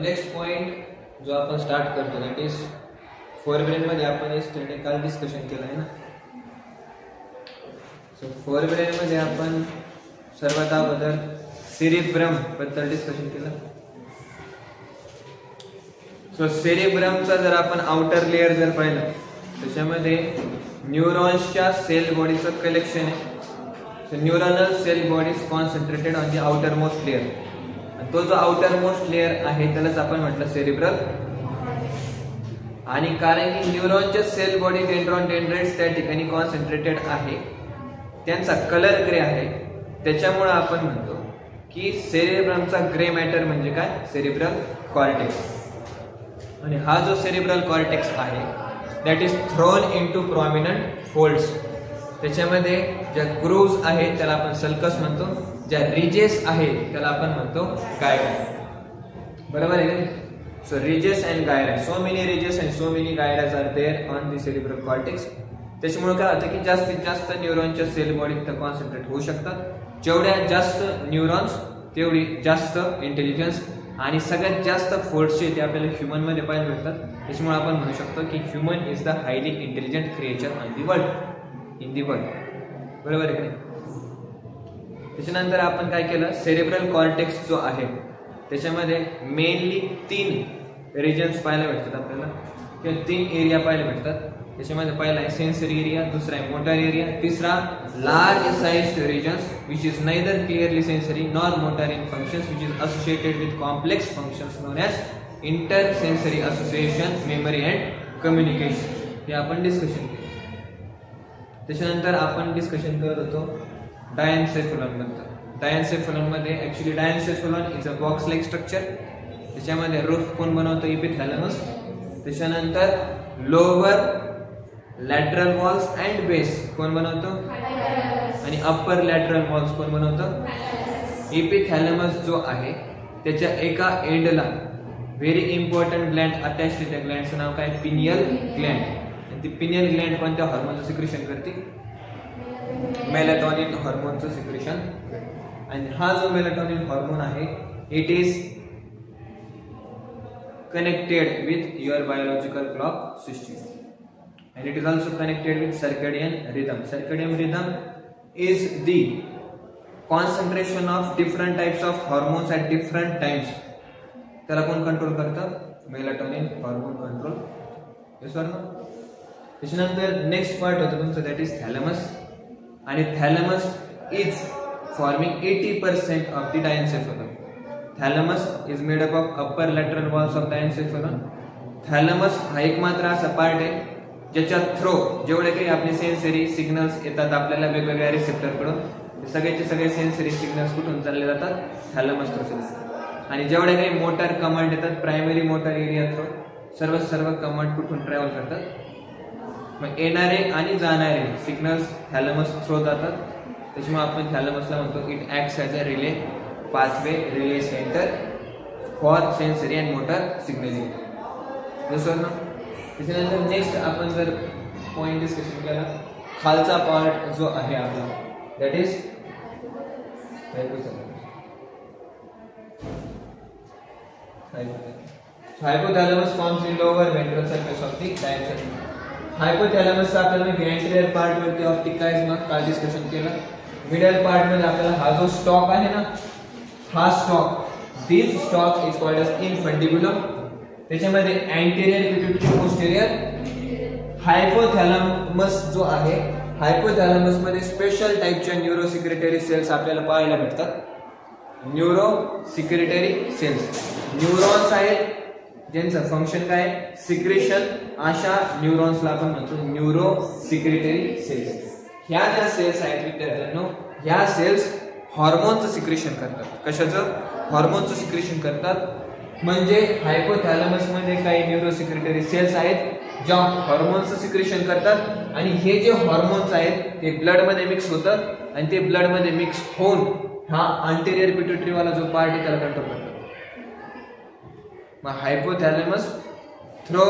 Next point जो आपण start करतो दॅट इज फोरब्रेन मध्ये आपण येस्टरडे काल डिस्कशन केलं आहे ना. सो फोरब्रेन मध्ये आपण सर्वात अगोदर सेरिब्रम बद्दल डिस्कशन केलं. सो सेरिब्रमचा जर आपण आउटर लेअर जर पाहिलं त्याच्यामध्ये न्यूरॉन्सच्या सेल बॉडीचं कलेक्शन आहे. So neuronal cell body is concentrated on the outer most layer. तो जो आउटर मोस्ट लेअर आहे त्यालाच आपण म्हटलं सेरिब्रल. आणि कारण की न्यूरॉनच्या सेल बॉडी डेंड्रॉन डेंड्राइट्स त्या ठिकाणी कॉन्सन्ट्रेटेड आहे, त्यांचा कलर ग्रे आहे, त्याच्यामुळे आपण म्हणतो की सेरिब्रमचा ग्रे मॅटर म्हणजे काय, सेरिब्रल कॉर्टेक्स. आणि हा जो सेरिब्रल कॉर्टेक्स आहे that is throne into prominent folds. त्याच्यामध्ये ज्या ग्रूव्ज आहेत त्याला आपण सल्कस म्हणतो, ज्या रिजेस आहेत त्याला आपण म्हणतो गायरा. बरोबर आहे. So ridges and gyri, so many ridges and so many गायराज are there on the cerebral cortex. त्याच्यामुळे काय होतं की जास्तीत जास्त न्यूरॉनच्या सेल बॉडीत कॉन्सन्ट्रेट होऊ शकतात. जेवढ्या जास्त न्यूरॉन्स तेवढी जास्त इंटेलिजन्स आणि सगळ्यात जास्त फोल्ड्सचे ते आपल्याला ह्युमन मध्ये पाहायला भेटतात. त्याच्यामुळे आपण म्हणू शकतो की human is the highly intelligent creature on the world, in the world. बरोबर आहे की नाही. त्याच्यानंतर आपण काय केलं, सेरिब्रल कॉर्टेक्स जो आहे त्याच्यामध्ये मेनली 3 रिजन्स पाहायला भेटतात आपल्याला, किंवा 3 एरिया पाहायला भेटतात. त्याच्यामध्ये पहिला आहे सेन्सरी एरिया, दुसरा आहे मोटर एरिया, तिसरा large sized regions which is neither clearly sensory nor motor in functions which is associated with complex functions known as inter sensory association, memory and communication. हे आपण डिस्कशन केलं. त्याच्यानंतर आपण discussion करत होतो डायन्सेफेलॉन बद्दल. डायन्सेफेलॉन मध्ये actually diencephalon is a box like structure. त्याच्यामध्ये रूफ कोण बनवतो, इपिथॅलॅमस. त्याच्यानंतर lower lateral walls and base कोण बनवतो, आणि अप्पर लॅटरल वॉल्स कोण बनवतो, इपिथॅलॅमस जो आहे त्याच्या एका एंडला very important gland attach to त्या ग्लँडचं नाव काय, पिनियल ग्लँड. आणि ती पिनियल ग्लँड कोणत्या हॉर्मोनचं सिक्रेशन करते, मेलाटोनिन हॉर्मोनचं सिक्रेशन. आणि हा जो मेलाटोनिन हॉर्मोन आहे it is connected with your biological clock system and it is also connected with circadian rhythm. Circadian rhythm is the concentration of different types of hormones at different times. त्याला कोण control करतं, melatonin hormone control. yes or no. त्याच्यानंतर next part होतं तुमचं that is thalamus. आणि thalamus is forming 80% of the diencephalon. Thalamus is made up of upper lateral walls of diencephalon. Thalamus हा एक मात्र असा पार्ट आहे ज्याच्या थ्रो जेवढे काही आपले सेन्सरी सिग्नल्स येतात आपल्याला वेगवेगळ्या रिसेप्टर कडून, सगळ्याचे सगळे सेन्सरी सिग्नल्स कुठून चालले जातात, थॅलॅमस थ्रू. आणि जेवढे काही मोटर कमांड येतात प्रायमरी मोटर एरिया थ्रू, सर्व कमांड कुठून ट्रॅव्हल करतात, मग येणारे आणि जाणारे सिग्नल्स थॅलॅमस थ्रू जातात. त्याच्यामुळे आपण थॅलॅमसला म्हणतो it acts as a relay pathway relay center for sensory and motor signaling. yes or no. त्याच्यानंतर नेक्स्ट आपण जर पॉइंट डिस्कशन केला, खालचा पार्ट जो आहे आपला that is hypothalamus forms in lower ventral surface of the diencephalon. Hypothalamus आपल्याला anterior part वरती ऑप्टिकाइज मग काल डिस्कशन केलं. मिडल पार्ट मध्ये आपल्याला हा जो स्टॉक आहे ना, हा stalk, this stalk is called as infundibulum. त्याच्यामध्ये अँटेरियर पिट्युटरी पोस्टेरियर. हायपोथॅलॅमस जो आहे, हायपोथॅलॅमस मध्ये स्पेशल टाइपच्या न्यूरो सिक्रेटरी सेल्स आपल्याला पाहायला भेटतात. न्यूरो सिक्रेटरी सेल्स न्यूरॉन्स आहेत ज्यांचं फंक्शन काय, सिक्रेशन. अशा न्यूरॉन्सला आपण म्हणतो न्यूरो सिक्रेटरी सेल्स. ह्या ज्या सेल्स आहेत विद्यार्थ्यांनो, ह्या सेल्स हॉर्मोनचं सिक्रेशन करतात. कशाचं, हॉर्मोनचं सिक्रेशन करतात. म्हणजे हायपोथॅलॅमस मध्ये काही न्यूरो सिक्रेटरी सेल्स आहेत ज्या हॉर्मोनचं सिक्रेशन करतात. आणि हे जे हॉर्मोन्स आहेत ते ब्लड मध्ये मिक्स होतात आणि ते ब्लड मध्ये मिक्स होऊन हा अँटेरियर पिट्युटरी वाला जो पार्ट आहे त्याला कंट्रोल करतात. मग हायपोथॅलॅमस थ्रू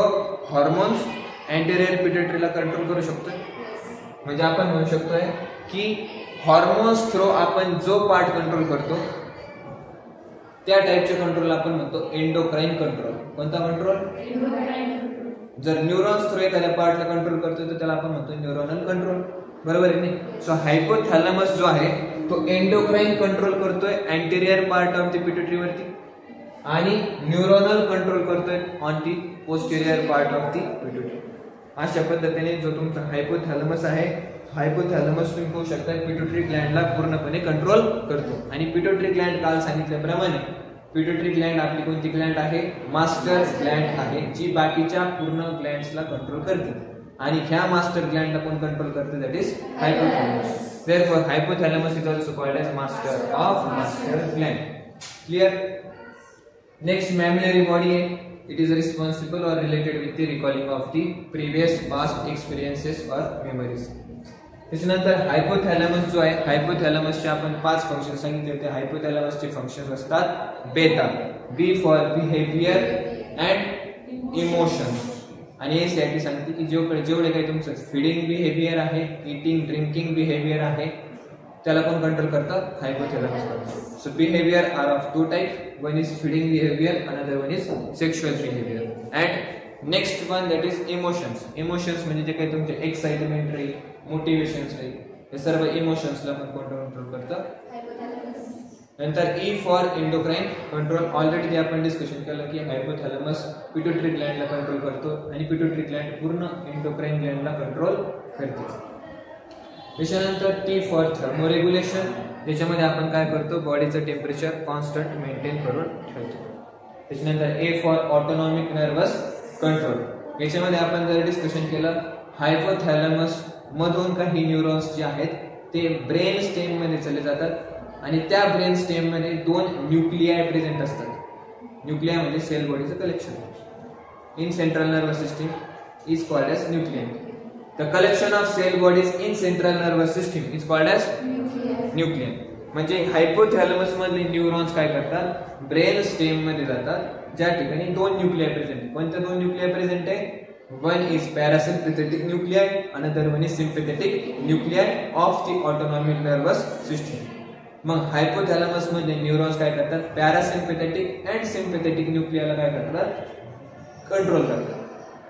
हॉर्मोन्स अँटेरियर पिट्युटरीला कंट्रोल करू शकतो. म्हणजे आपण म्हणू शकतोय की हॉर्मोन्स थ्रू आपण जो पार्ट कंट्रोल करतो त्या टाईपचे कंट्रोल आपण म्हणतो एंडोक्राइन कंट्रोल. कोणता कंट्रोल? जर न्यूरॉन्स थ्रू एखाद्या पार्टला कंट्रोल करतो तर त्याला आपण म्हणतो न्यूरोनल कंट्रोल. बरोबर आहे नाही? सो हायपोथॅलॅमस जो आहे तो एंडोक्राइन कंट्रोल करतोय anterior part of the pituitary वरती आणि न्यूरोनल कंट्रोल करतोय on the posterior part of the pituitary. अशा पद्धतीने जो तुमचा हायपोथॅलॅमस आहे, हायपोथॅलॅमस तुम्ही पाहू शकता पिट्युटरी ग्लँडला पूर्णपणे कंट्रोल करतो. आणि पिट्युटरी ग्लँड काल सांगितल्याप्रमाणे पिट्युटरी ग्लँड आपली कोणती ग्लँड आहे? मास्टर ग्लँड आहे, जी बाकीच्या पूर्ण ग्लँड्सला कंट्रोल करते. आणि ह्या मास्टर ग्लँडला कोण कंट्रोल करते? That is hypothalamus. Therefore, hypothalamus is also called as master of master gland. Clear? Next, mammillary body. It is responsible or related with the recalling of the previous past experiences or memories. त्याच्यानंतर hypothalamus जो आहे, हायपोथॅलॅमसचे आपण 5 function सांगितले होते. हायपोथॅलॅमसचे functions असतात बेटा, B for behaviour and emotions. आणि यासाठी सांगते की जेवढे काही तुमचं फीडिंग बिहेवियर आहे, इटिंग ड्रिंकिंग बिहेवियर आहे, त्याला कोण कंट्रोल करतात? हायपोथॅलॅमस करतात. So behaviour are of 2 type. One is feeding behaviour, another one is sexual behaviour. And next one that is emotions. Emotions म्हणजे जे काही तुमचे एक्साइटमेंट राहील, मोटिवेशन्स राहील, हे सर्व इमोशन्सला पण कोण कंट्रोल करतं? नंतर E for endocrine control. Already आपण डिस्कशन केलं की हायपोथॅलॅमस पिट्युटरी ग्लँडला कंट्रोल करतो आणि पिट्युटरी ग्लँड पूर्ण एंडोक्राइन ग्लँडला कंट्रोल करते. त्याच्यानंतर टी फॉर थर्मोरेग्युलेशन. त्याच्यामध्ये आपण काय करतो? बॉडीचं टेम्परेचर कॉन्स्टंट मेंटेन करून ठेवतो. त्याच्यानंतर A for autonomic nervous control. याच्यामध्ये आपण जर डिस्कशन केलं, हायपोथॅलॅमस मधून काही न्यूरॉन्स जे आहेत ते ब्रेन स्टेम मध्ये चले जातात आणि त्या ब्रेन स्टेम मध्ये 2 न्यूक्लियाय प्रेझेंट असतात. न्यूक्लियाय म्हणजे सेल बॉडीचं collection in central nervous system is called as nucleon. The collection of cell bodies in central nervous system is called as nucleon. म्हणजे हायपोथॅलॅमस मधले न्यूरॉन्स काय करतात? ब्रेन स्टेम मध्ये जातात, ज्या ठिकाणी 2 न्यूक्लियाय प्रेझेंट. कोणत्या 2 न्यूक्लियाय प्रेझेंट आहे? One is parasympathetic nuclei, another one is sympathetic nuclei of the autonomic nervous system. मग हायपोथॅलॅमस मध्ये न्यूरॉन्स काय करतात? पॅरासिम्पॅथेटिक अँड सिम्पॅथेटिक न्यूक्लियाला काय करतात? कंट्रोल करतात.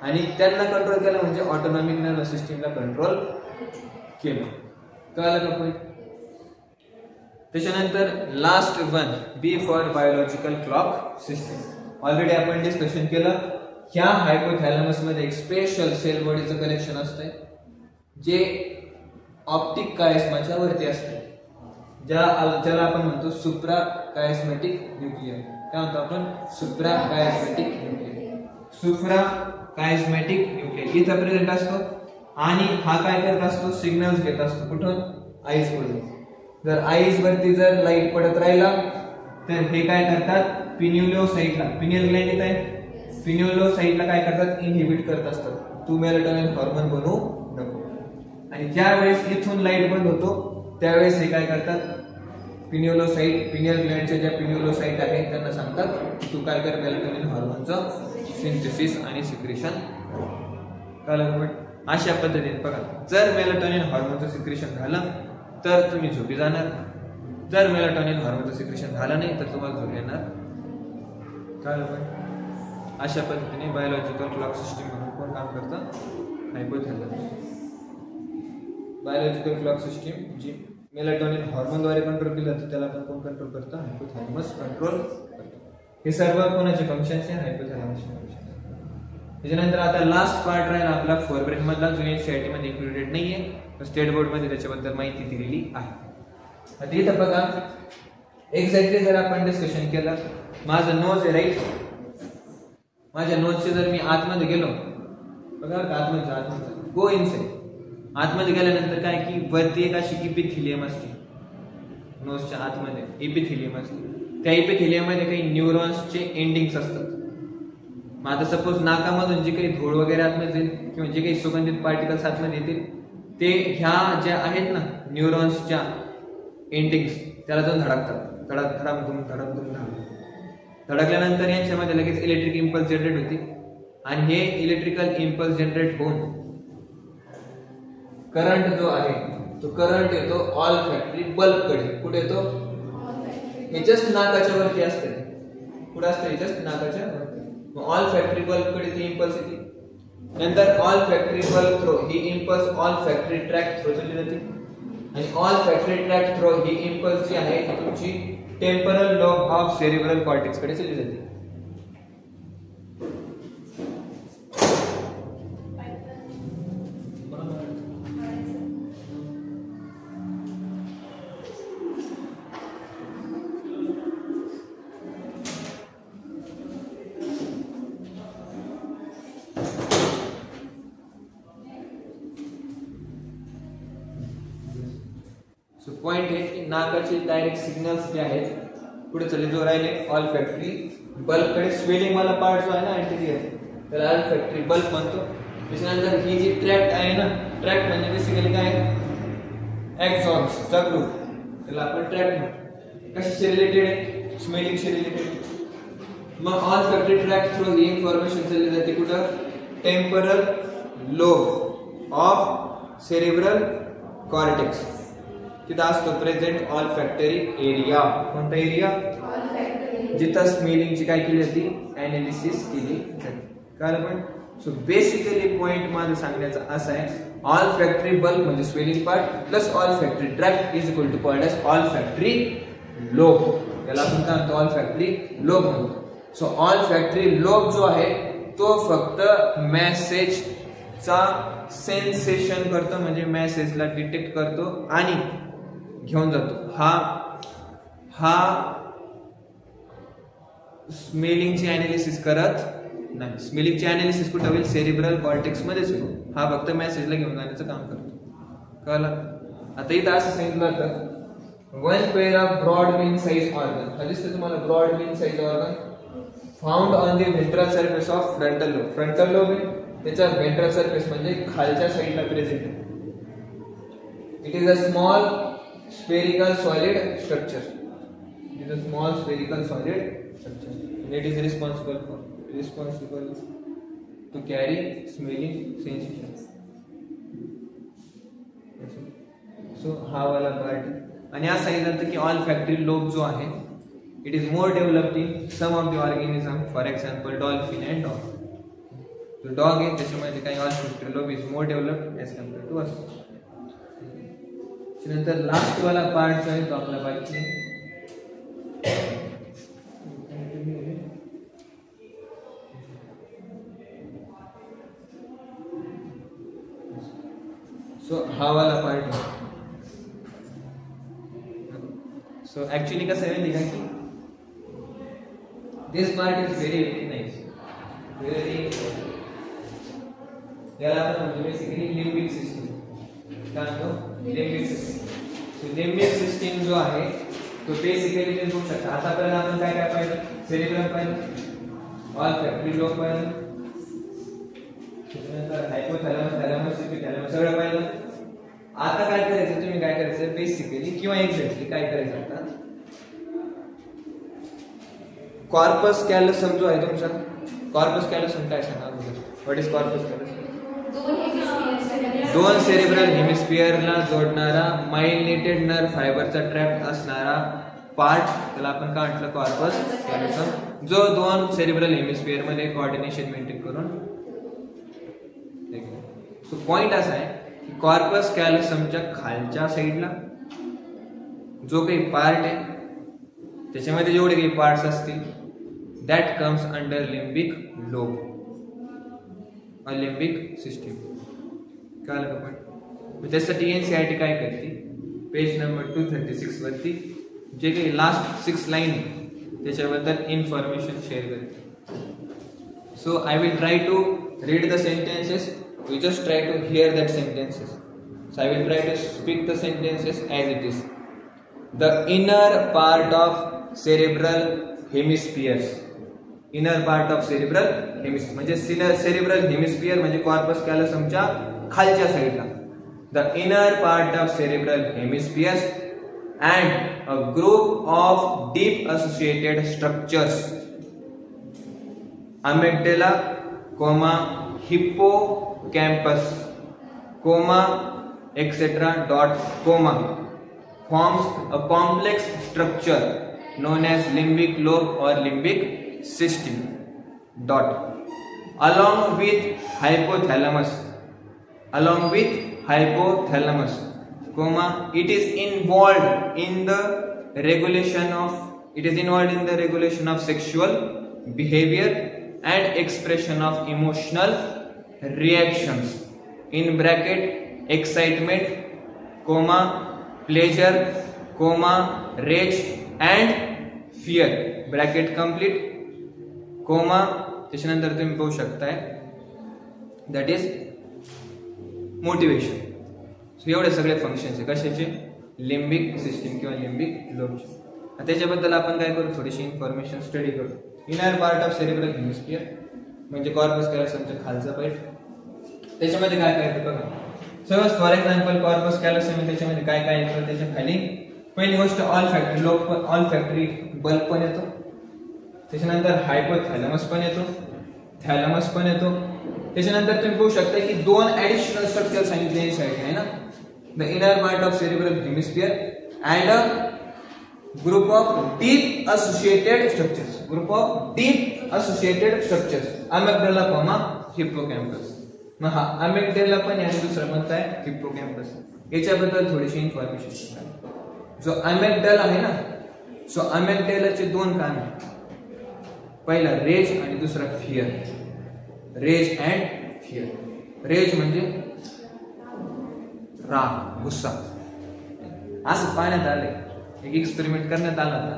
आणि त्यांना कंट्रोल केलं म्हणजे ऑटोनॉमिक नर्वस सिस्टीमला कंट्रोल केलं. कळलं का पॉईंट? त्याच्यानंतर last one B for biological clock system. Already आपण डिस्कशन केलं. ह्या हायपोथॅलॅमस मध्ये एक स्पेशल सेल बॉडीचं कलेक्शन असतंय जे ऑप्टिक कायस्माच्या वरती असते, ज्याला आपण म्हणतो सुप्रा कायस्मॅटिक न्यूक्लियर. काय म्हणतो आपण? सुप्रा कायस्मॅटिक न्यूक्लियर. सुप्रा कायस्मॅटिक न्यूक्लियर इथं प्रेझेंट असतो आणि हा काय करत असतो? सिग्नल्स घेत असतो. कुठून? आईज कडून. जर आईज वरती जर लाईट पडत राहिला तर हे काय करतात? पिन्युलोसाइटला, पिनियल ग्लँड येत आहे, पिन्युलोसाइटला काय करतात? इनहिबिट करत असतात. तू मेलाटोनिन हार्मोन बनवू नको. आणि ज्या वेळेस इथून लाईट बंद होतो त्यावेळेस हे काय करतात? पिन्युलोसाइट, पिनियल ग्लँडच्या ज्या पिन्युलोसाइट आहे त्यांना सांगतात तू काय कर? मेलाटोनिन हार्मोनचं सिंथेसिस आणि सिक्रेशन कळलं. अशा पद्धतीने बघा, जर मेलाटोनिन हार्मोनचं सिक्रेशन झालं तर तुम्ही झोपी जाणार. जर मेलाटोनिन हार्मोनचं सिक्रेशन झालं नाही तर तुम्हाला झोप येणार. कळलं. अशा पद्धतीने बायोलॉजिकल क्लॉक सिस्टीम म्हणून कोण काम करतं? हायपोथॅलॅमस. बायोलॉजिकल क्लॉक सिस्टीम जी मेलाटोनिन हार्मोनद्वारे कंट्रोल केली जाते त्याला आपण कोण कंट्रोल करतं? हायपोथॅलॅमस कंट्रोल करतो. हे सर्व कोणाचे फंक्शन्स आहे? हायपोथॅलॅमसचे फंक्शन्स. त्याच्यानंतर आता लास्ट पार्ट राहील आपला फोरब्रेन मधला, जो एनसीईआरटी मध्ये इन्क्लुडेड नाहीये, स्टेट बोर्ड मध्ये त्याच्याबद्दल माहिती दिलेली आहे. आता इथं बघा एक्झॅक्टली जर आपण डिस्कशन केलं, माझं नोज आहे राईट, माझ्या नोजचे जर मी आतमध्ये गेलो, बघा आतमध्ये गो इनसाइड, आतमध्ये गेल्यानंतर काय की वरती एक अशी इपिथिलियम असते, नोजच्या आतमध्ये इपिथिलियम असते. त्या इपिथिलियम मध्ये काही न्यूरॉन्सचे एंडिंग्स असतात. मग आता सपोज नाकामधून जे काही धूळ वगैरे आतमध्ये येईल किंवा जे काही सुगंधित पार्टिकल्स आतमध्ये येतील ते ह्या ज्या आहेत ना न्यूरॉन्सच्या एंडिंग्स त्याला जाऊन धडकतात. धडकल्यानंतर यांच्यामध्ये लगेच इलेक्ट्रिक इम्पल्स जनरेट होते आणि हे इलेक्ट्रिकल इम्पल्स जनरेट होऊन करंट जो आहे तो करंट येतो ऑल फॅक्टरी बल्ब कडे. कुठे येतो? हे जस्ट नाकाच्या वरती असते. कुठं असतं जस्ट नाकाच्या वरती. ऑल फॅक्टरी बल्ब कडे ती इम्पल्स येते. नंतर ऑल फॅक्टरी बल्ब थ्रो ही impulse olfactory tract through चालली जाते. आणि ऑल फॅक्टरी ट्रॅक थ्रो ही इम्पल्स जी आहे ती तुमची temporal lobe of cerebral cortex कडे चालली जाते. पॉइंट आहे की नाकाचे डायरेक्ट सिग्नल्स जे आहेत पुढे चालले जो राहिले ऑल फॅक्टरी बल्ब कडे. स्वेलिंग वाला पार्ट जो आहे ना अँटेरियर त्याला ऑल फॅक्टरी बल्ब म्हणतो. त्याच्यानंतर ही जी ट्रॅक्ट आहे ना, ट्रॅक्ट म्हणजे बेसिकली काय एक्सॉन्स चा ग्रुप, त्याला आपण ट्रॅक्ट म्हणतो. कशाशी रिलेटेड आहे? स्मेलिंगशी रिलेटेड. मग ऑल फॅक्टरी ट्रॅक्ट थ्रू ही इन्फॉर्मेशन चालली जाते कुठं? Temporal lobe of cerebral cortex. तिथं असतो प्रेझेंट ऑल फॅक्टरी एरिया. कोणता एरिया? जिथं स्मेलिंगची काय केली जाते? अनालिसिस केली जाते. कारण पण सो बेसिकली पॉइंट माझं सांगण्याचा असा आहे, ऑल फॅक्टरी बल्ब म्हणजे swelling part plus olfactory tract is equal to called as olfactory lobe. त्याला आपण काय म्हणतो? ऑल फॅक्टरी लोब म्हणतो. सो ऑल फॅक्टरी लोब जो आहे तो फक्त मेसेजचा सेन्सेशन करतो, म्हणजे मेसेजला डिटेक्ट करतो आणि घेऊन जातो. हा स्मेलिंगची अनालिसिस करत नाही. स्मेलिंगची अनालिसिस कुठे होईल? सेरिब्रल कॉर्टेक्स मध्येच होईल. हा फक्त मेसेजला घेऊन जाण्याचं काम करतो. कळलं? आता इथं असं सांगितलं होतं, one pair of broad mean size organ. हा दिसतं तुम्हाला broad mean size organ found on the ventral surface of frontal lobe. Frontal lobe त्याच्या व्हेंट्रल सरफेस म्हणजे खालच्या साईडला प्रेझेंट आहे. It is a small spherical solid structure. It is a small spherical solid structure. And it is responsible to carry smelling sensation. So हा वाला part. आणि असं सांगितलं की ऑल फॅक्टरी लोब जो आहे it is more developed in some of the organism, for example dolphin and dog. जो dog आहे त्याच्यामध्ये काही olfactory lobe is more developed as compared to us. नंतर लास्ट वाला पार्ट जो आहे तो आपला बाकी आहे. सो हा वाला पार्ट. सो ऍक्च्युअली कसं आहे माहिती का की this part is very very nice, very. याला आपण म्हणजे बेसिकली लिम्बिक सिस्टम काय म्हणतो? Limbic system. So limbic system जो आहे तो बेसिकली तुम्ही बघू शकता. आतापर्यंत आपण काय काय पाहिलं? सेरिब्रम पाहिलं, ऑल फॅक्टरी लोब पाहिलं, त्यानंतर हायपोथॅलॅमस, थॅलॅमस, हिपोथॅलॅमस सगळं पाहिलं. आता काय करायचं? तुम्ही काय करायचं बेसिकली किंवा एक्झॅक्टली काय करायचं? आता कॉर्पस कॅलोसम जो आहे तुमचा, कॉर्पस कॅलोसम काय सांगा? What is corpus callosum? दोन सेरिब्रल हेमिस्फिअरला जोडणारा मायलिनेटेड नर्व फायबरचा ट्रॅप असणारा पार्ट, त्याला आपण काय म्हटलं? Corpus callosum. जो दोन सेरिब्रल हेमिस्फिअर मध्ये कोऑर्डिनेशन मेंटेन करून. सो पॉइंट असा आहे की कॉर्पस कॅलोसमच्या खालच्या साईडला जो काही पार्ट आहे त्याच्यामध्ये जेवढे काही पार्ट्स असतील that comes under limbic lobe, limbic system. कळलं का पण? त्यासाठी एनसीईआरटी काय करते? पेज नंबर 236 वरती जे काही लास्ट 6 लाईन त्याच्याबद्दल इन्फॉर्मेशन शेअर करते. So I will try to read the sentences. You just try to hear that sentences. So I will try to speak the sentences as it is. The inner part of cerebral hemispheres. Inner part of cerebral hemisphere म्हणजे cerebral hemisphere म्हणजे corpus कॅलोसमच्या खालच्या साईडला. The inner part of cerebral hemispheres and a group of deep associated structures amygdala, comma, hippocampus, comma etc. Comma forms a complex structure known as limbic lobe or limbic system dot along with hypothalamus comma it is involved in the regulation of sexual behavior and expression of emotional reactions in bracket excitement comma pleasure comma rage and fear bracket complete comma त्याच्यानंतर तुम्ही पाहू शकताय that is motivation. So एवढे सगळे functions आहे कशाचे limbic system किंवा limbic लोबचे. त्याच्याबद्दल आपण काय करू थोडीशी इन्फॉर्मेशन स्टडी करू. Inner part of cerebral hemisphere म्हणजे कॉर्पस कॅलोसमचा खालचा पार्ट. त्याच्यामध्ये काय काय येतं बघा. Suppose for example corpus callosum त्याच्यामध्ये काय काय येतं त्याच्या खाली पहिली गोष्ट ऑल फॅक्टरी बल्ब पण येतो. त्याच्यानंतर हायपोथॅलॅमस पण येतो थॅलॅमस पण येतो. त्याच्यानंतर तुम्ही पाहू शकता की दोन ऍडिशनल स्ट्रक्चर सांगितले या साईडला आहे ना the inner part of cerebral hemisphere and a group of deep associated structures amygdala comma hippocampus. मग हा अमिग्डाला पण आणि दुसरा कोणता आहे हिप्पोकॅम्पस. याच्याबद्दल थोडीशी इन्फॉर्मेशन. जो अमिग्डाला आहे ना सो अमिग्डालाचे दोन काम आहेत. पहिला रेज आणि दुसरा fear. Rage and fear. Rage म्हणजे राग गुस्सा. असं पाहण्यात आलंय एक एक्सपेरिमेंट करण्यात आला होता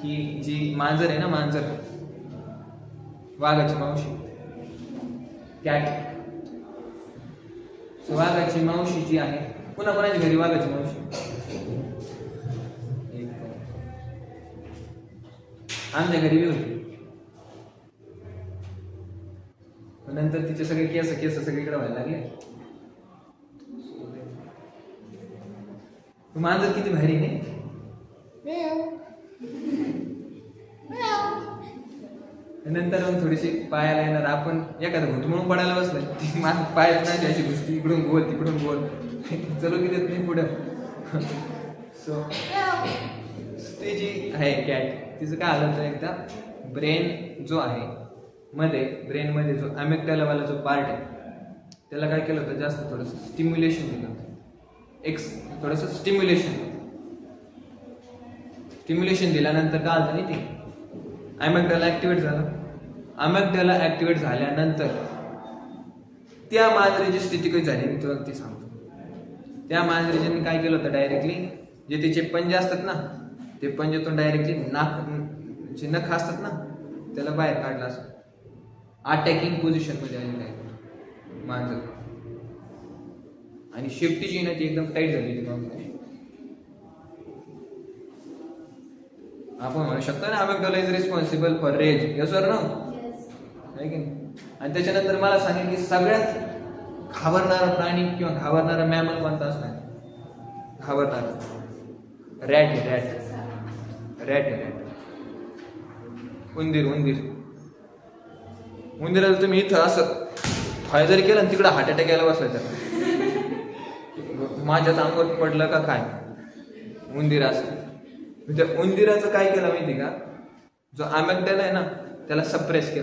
की जी मांजर आहे ना मांजर वाघाची मावशी कॅट. वाघाची मावशी जी आहे पुन्हा कोणाच्या घरी वाघाची मावशी आमच्या घरी बी होती. नंतर तिचे सगळे केस सगळीकडे व्हायला लागले. मांजर किती भारी नाही. नंतर मग थोडीशी पायाला येणार आपण एखादं घुट म्हणून पडायला बसलं पायात नाही अशी घुसती इकडून गोल तिकडून गोल चलो की देत नाही पुढं. सो ती जी आहे कॅट तिचं काय आलं तर एकदा ब्रेन जो आहे ब्रेन मध्ये जो अमिग्डाला वाला जो पार्ट आहे त्याला काय केलं होतं जास्त थोडंसं स्टिम्युलेशन दिलं होतं. थोडंसं स्टिम्युलेशन दिल्यानंतर काय आलं नाही ते अमिग्डाला ऍक्टिव्हेट झालं. अमिग्डाला ऍक्टिव्हेट झाल्यानंतर त्या मांजरीची स्थिती काही झाली मी तुला ती सांगतो. त्या मांजरीने काय केलं होतं डायरेक्टली जे तिचे पंजे असतात ना ते पंजेतून डायरेक्टली जे नख असतात ना त्याला बाहेर काढलं असं अटॅकिंग पोझिशन मध्ये आलेलं आहे मांजर. आणि शेपटीची ना ती एकदम टाईट झाली ती मांजर. आपण म्हणू शकतो ना amygdala is responsible for rage. Yes or no आहे की नाही. आणि त्याच्यानंतर मला सांगेल की सगळ्यात घाबरणारा प्राणी किंवा घाबरणारा मॅमल कोणता असणार. घाबरणारा रॅट. उंदीराला तुम्ही इथं असं फाय जरी केलं तिकडं हार्ट अटॅक यायला बसवायचं. माझ्याच अंगावर पडलं का काय उंदीर असं. म्हणजे उंदीराचं काय केलं माहिती का जो अमिग्डाला आहे ना त्याला सप्रेस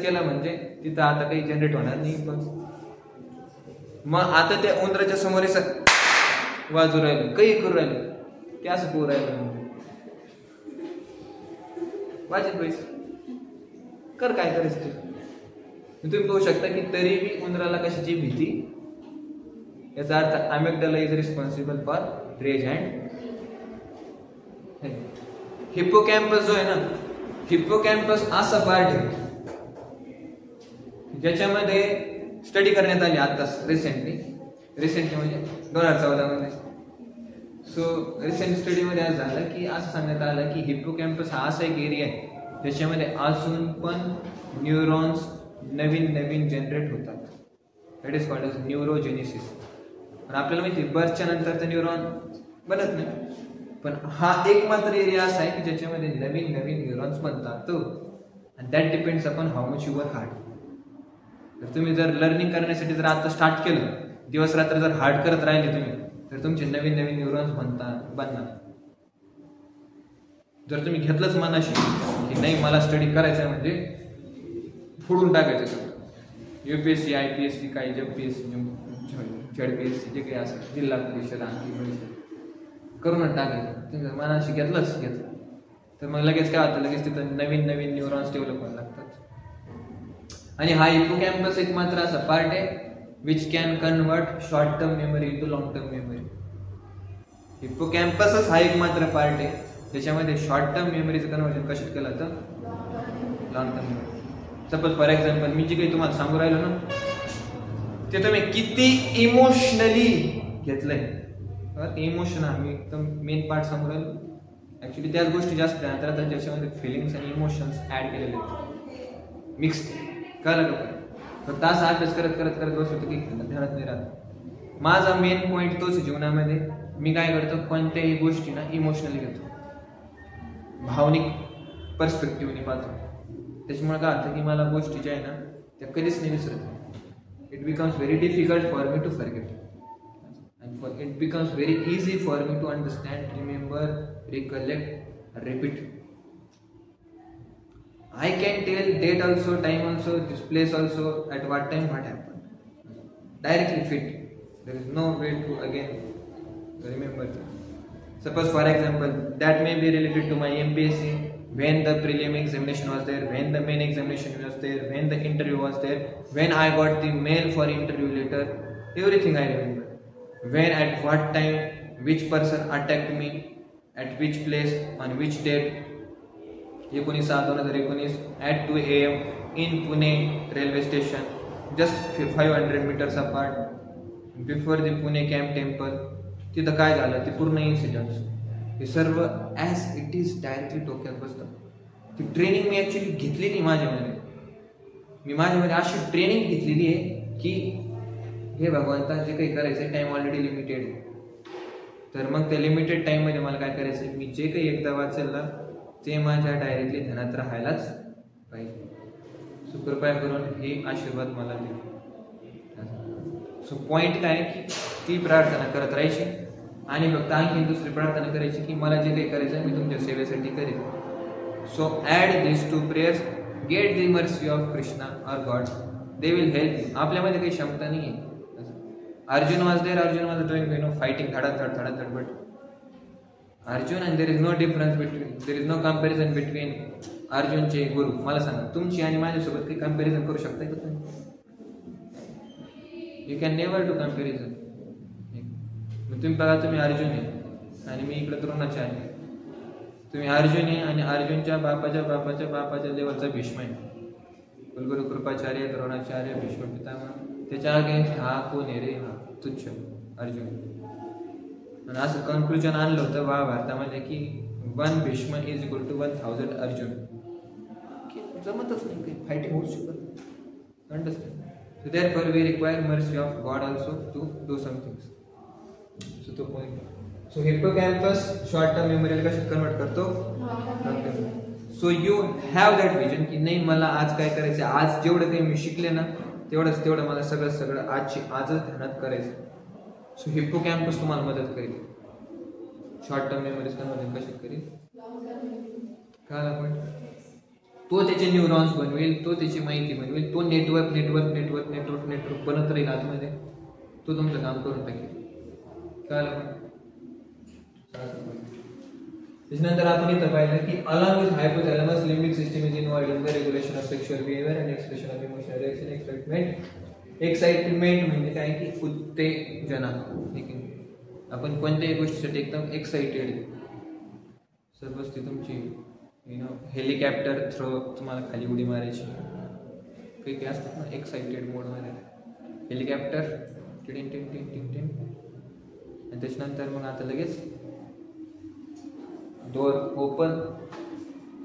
केला म्हणजे तिथं आता काही जनरेट होणार नाही. मग आता त्या उंदराच्या समोर वाजू राहिलं काही करू राहिलं ते असं करू राहिलं वाजत पैसे कर काय करायचं ते. तुम्ही पाहू शकता की तरी बी उंदराला कशाची भीती. याचा अर्थ amygdala is responsible for rage and. Hippocampus जो आहे ना हिप्पोकॅम्पस असा पार्ट आहे ज्याच्यामध्ये स्टडी करण्यात आली आताच रिसेंटली म्हणजे 2014 मध्ये. सो रिसेंट स्टडीमध्ये असं झालं की असं सांगण्यात आलं की हिप्पोकॅम्पस हा असा एक एरिया आहे ज्याच्यामध्ये अजून पण न्यूरॉन्स नवीन जनरेट होतात. That is called as neurogenesis. पण आपल्याला माहिती बर्थच्या नंतर तर न्यूरॉन बनत नाही. पण हा एक मात्र एरिया असा आहे की ज्याच्यामध्ये नवीन न्यूरॉन्स बनतात. आणि that depends upon how much your hard. तर तुम्ही जर लर्निंग करण्यासाठी जर आता स्टार्ट केलं दिवस रात्र जर हार्ड करत राहिले तुम्ही तर तुमचे नवीन न्यूरॉन्स बनणार. जर तुम्ही घेतलंच मनाशी की नाही मला स्टडी करायचं आहे म्हणजे फोडून टाकायचं सगळं, UPSC IPSC काही JPSC ZPSC जे काही असेल जिल्हा परिषद आणखी परिषद करूनच टाकायचं. मनाशी घेतलं तर मग लगेच काय होतं, लगेच तिथं नवीन नवीन न्यूरॉन्स डेव्हलप व्हायला लागतात. आणि हा हिप्पोकॅम्पस एक मात्र असा पार्ट आहे which can convert short term memory into long term memory. हिप्पोकॅम्पसच हा एक मात्र पार्ट आहे ज्याच्यामध्ये शॉर्ट टर्म मेमरीचं कन्वर्जन कशात केलं तर long term memory. Suppose for example मी जे काही तुम्हाला सांगू राहिलो ना ते तुम्ही किती इमोशनली घेतलंय, इमोशन आम्ही एकदम मेन पार्ट सांगू राहिलो. ऍक्च्युली त्याच गोष्टी जास्त ध्यानात राहतात ज्याच्यामध्ये फिलिंग्स आणि इमोशन्स ऍड केलेले आहेत मिक्स. कळलं का? फक्त असा अभ्यास करत करत करत बसलो तर काही ध्यानात नाही राहत. माझा मेन पॉईंट तोच जीवनामध्ये. मी काय करतो, कोणत्याही गोष्टीना इमोशनली घेतो, भावनिक पर्स्पेक्टिव्हने पाहतो. त्याच्यामुळे काय होतं की मला गोष्टी ज्या आहे ना त्या कधीच नाही विसरत. It becomes very difficult for me to forget and it becomes very easy for me to understand, remember, recollect, repeat. I can tell date also, time also, this place also, at what time what happened. Directly fit. There is no way to again remember this. Suppose for example, that may be related to my MPSC, when the prelim examination was there, when the main examination was there, when the interview was there, when I got the mail for interview letter, everything I remember. When at what time, which person attacked me, at which place, on which date, 19/7/2019 at 2 AM in Pune railway station, just 500 meters apart, before the Pune camp temple. तिथं काय झालं ते पूर्ण incidents हे सर्व as it is directly डोक्यात बसतं. ती ट्रेनिंग मी ॲक्च्युली घेतली नाही माझ्यामध्ये. मी माझ्यामध्ये अशी ट्रेनिंग घेतलेली आहे की हे भगवंता जे काही करायचं आहे टाईम ऑलरेडी लिमिटेड आहे. तर मग त्या लिमिटेड टाईममध्ये मला काय करायचं आहे, मी जे काही एकदा वाचेल ना ते माझ्या डायरेक्टली ध्यानात राहायलाच पाहिजे. सो कृपया करून हे आशीर्वाद मला दे. सो पॉईंट काय की ती प्रार्थना करत राहायची आणि फक्त आणखी दुसरी प्रार्थना करायची की मला जे काही करायचं आहे मी तुमच्या सेवेसाठी करेन. So add this to prayers, get the mercy of Krishna or God, they will help you. आपल्यामध्ये काही क्षमता नाही आहे. Arjun was there, Arjun was doing fighting thad, but Arjun and there is no difference between, there is no comparison between Arjun चे गुरु. मला सांगा तुमची आणि माझ्यासोबत काही कंपॅरिझन करू शकता का तुम्ही? You can never do comparison. तुम्ही बघा तुम्ही अर्जुन आहे आणि मी इकडे द्रोणाचार्य आहे. तुम्ही अर्जुन आहे आणि अर्जुनच्या बापाच्या लेवलचा भीष्म आहे. कुलगुरु कृपाचार्य, द्रोणाचार्य, भीष्म पितामह. त्याच्या अगेन्स्ट हा कोण आहे रे, हा तुच्छ अर्जुन. आणि असं कन्क्लुजन आणलं होतं भारतामध्ये की 1 Bhishma is equal to 1000 Arjun. जमतच नाही, काही फायटिंग होऊ शकत नाही. Understand? So therefore we require mercy of God also to do something. So तो point. So hippocampus short term मेमरीला कशात कन्वर्ट करतो. So you have that vision की नाही मला आज काय करायचं, आज जेवढं काही मी शिकले ना तेवढं मला सगळं आजच ध्यानात करायचं. सो हिप्पोकॅम्पस तुम्हाला मदत करेल. शॉर्ट टर्म मेमरीज कन्वर्जन कशी करेल कळलं पण. तो त्याचे न्यूरॉन्स बनवेल, तो त्याची माहिती बनवेल, तो नेटवर्क बनत राहील आतमध्ये. तो तुमचं काम करून टाकेल. कळलं पण. त्याच्यानंतर आपण इथं पाहिलं की along with hypothalamus limbic system is involved in the regulation of sexual behaviour and expression of emotional reaction. Excitement म्हणजे काय की उत्तेजना. ठीक आहे, आपण कोणत्याही गोष्टीसाठी एकदम एक्साइटेड आहे. सपोज ती तुमची हेलिकॉप्टर थ्रो तुम्हाला खाली उडी मारायची, काही असतात ना एक्साइटेड मोडमध्ये. Helicopter tin tin tin tin tin आणि त्याच्यानंतर मग आता लगेच डोअर ओपन,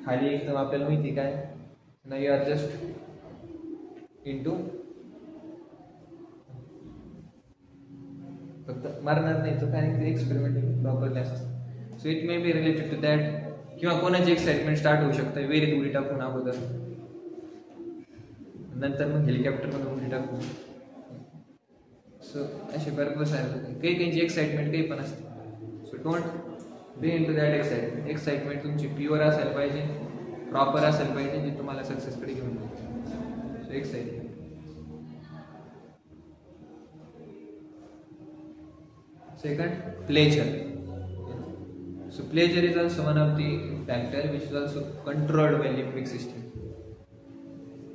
खाली एकदम आपल्याला माहिती काय ना यू आर जस्ट इंटू. फक्त मारणार नाही तो, कारण ते एक्सपेरिमेंट प्रॉपरली असतं. So it may be related to that. किंवा कोणाची एक्साइटमेंट स्टार्ट होऊ शकतं विहिरीत उडी टाकून अगोदर, नंतर मग हेलिकॉप्टरमध्ये उडी टाकून. सो असे पर्पज आहे. काही काहींची एक्साइटमेंट काही पण असते. So don't be into that excitement. Excitement तुमची प्युअर असायला पाहिजे, प्रॉपर असायला पाहिजे, जे तुम्हाला सक्सेसकडे घेऊन जाईल. So excitement. Second, pleasure. So pleasure is also one of the factor which is also controlled by limbic system.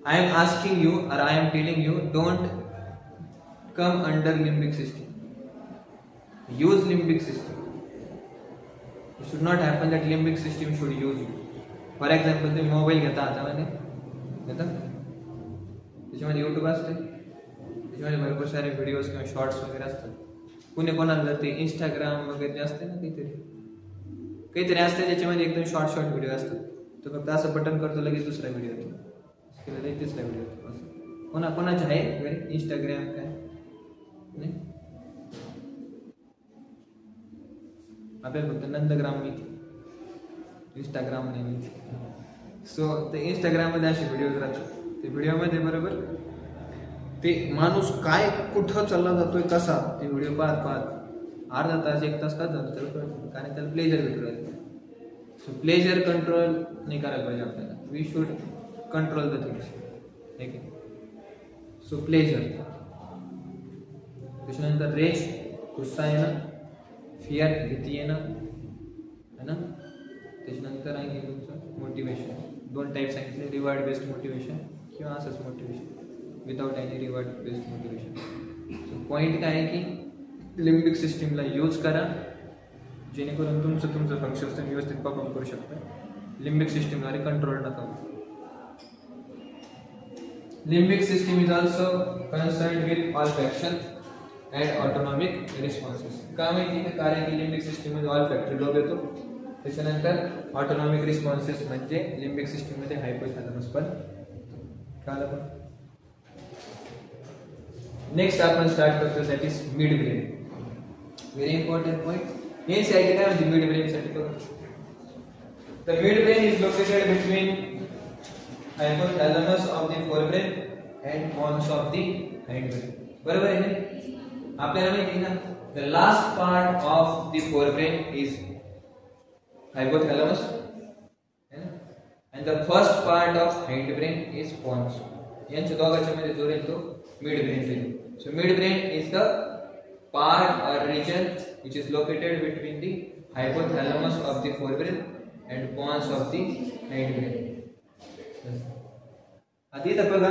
I am asking you or I am telling you, don't come under limbic system. Use limbic system. It should not happen that limbic system should use you. For example, तुम्ही mobile घेता हातामध्ये, घेता, त्याच्यामध्ये YouTube असते, त्याच्यामध्ये भरपूर सारे videos किंवा शॉर्ट्स वगैरे असतात. कुणी कोणाला ते इंस्टाग्राम वगैरे असते ना, काहीतरी असते त्याच्यामध्ये एकदम शॉर्ट व्हिडिओ असतात. तो फक्त असं बटन करतो, लगेच दुसरा व्हिडिओ येतो, तिसरा व्हिडिओ येतो. कोणाचे आहे इंस्टाग्राम काय नाही, आपल्याला फक्त नंदग्राम मिळते, इंस्टाग्राम नाही मिळते. सो ते इंस्टाग्राममध्ये असे व्हिडिओज राहतात. ते व्हिडिओमध्ये बरोबर ते माणूस काय कुठं चालला जातोय कसा, ते व्हिडिओ पाहत पाहत अर्धा तास 1 तास का जातो त्याला कळत, कारण त्याला प्लेजर भेटू राहिलं. सो प्लेजर कंट्रोल नाही करायला पाहिजे आपल्याला. We should control the things. ठीक आहे. So pleasure. त्याच्यानंतर रेज, गुस्सा येणं, फिअर, भीती येणं है ना. त्याच्यानंतर आहे तुमचं मोटिवेशन. 2 टाईप सांगितले, रिवॉर्ड बेस्ड मोटिवेशन किंवा असंच motivation without any reward based motivation. So point काय आहे की लिम्बिक सिस्टीमला यूज करा, जेणेकरून तुमचं फंक्शन्स तुम्ही व्यवस्थित परफॉर्म करू शकता. लिम्बिक सिस्टीमद्वारे कंट्रोल नका. Limbic system is also concerned with olfaction and autonomic responses. का माहिती आहे? कारण की लिम्बिक सिस्टीममध्ये ऑल्फॅक्टरी लोब येतो, त्याच्यानंतर ऑटोनॉमिक रिस्पॉन्सेस म्हणजे लिम्बिक सिस्टीममध्ये हायपोथॅलॅमस पण कळलं पण. नेक्स्ट आपण स्टार्ट करतो, that is mid brain. Very important point. हे साठी काय म्हणजे मिड ब्रेन साठी बघा. The mid brain is located between hypothalamus of the forebrain and pons of the hind brain. बरोबर आहे? आपल्याला माहिती आहे ना, the last part of the forebrain is hypothalamus and the first part of hind brain is Pond's. यांच्या दोघांच्या मध्ये जो राहील तो मिड ब्रेन राहील. So midbrain is the part or region which is located between the hypothalamus of the forebrain and pons of the hindbrain. आधी तर बघा,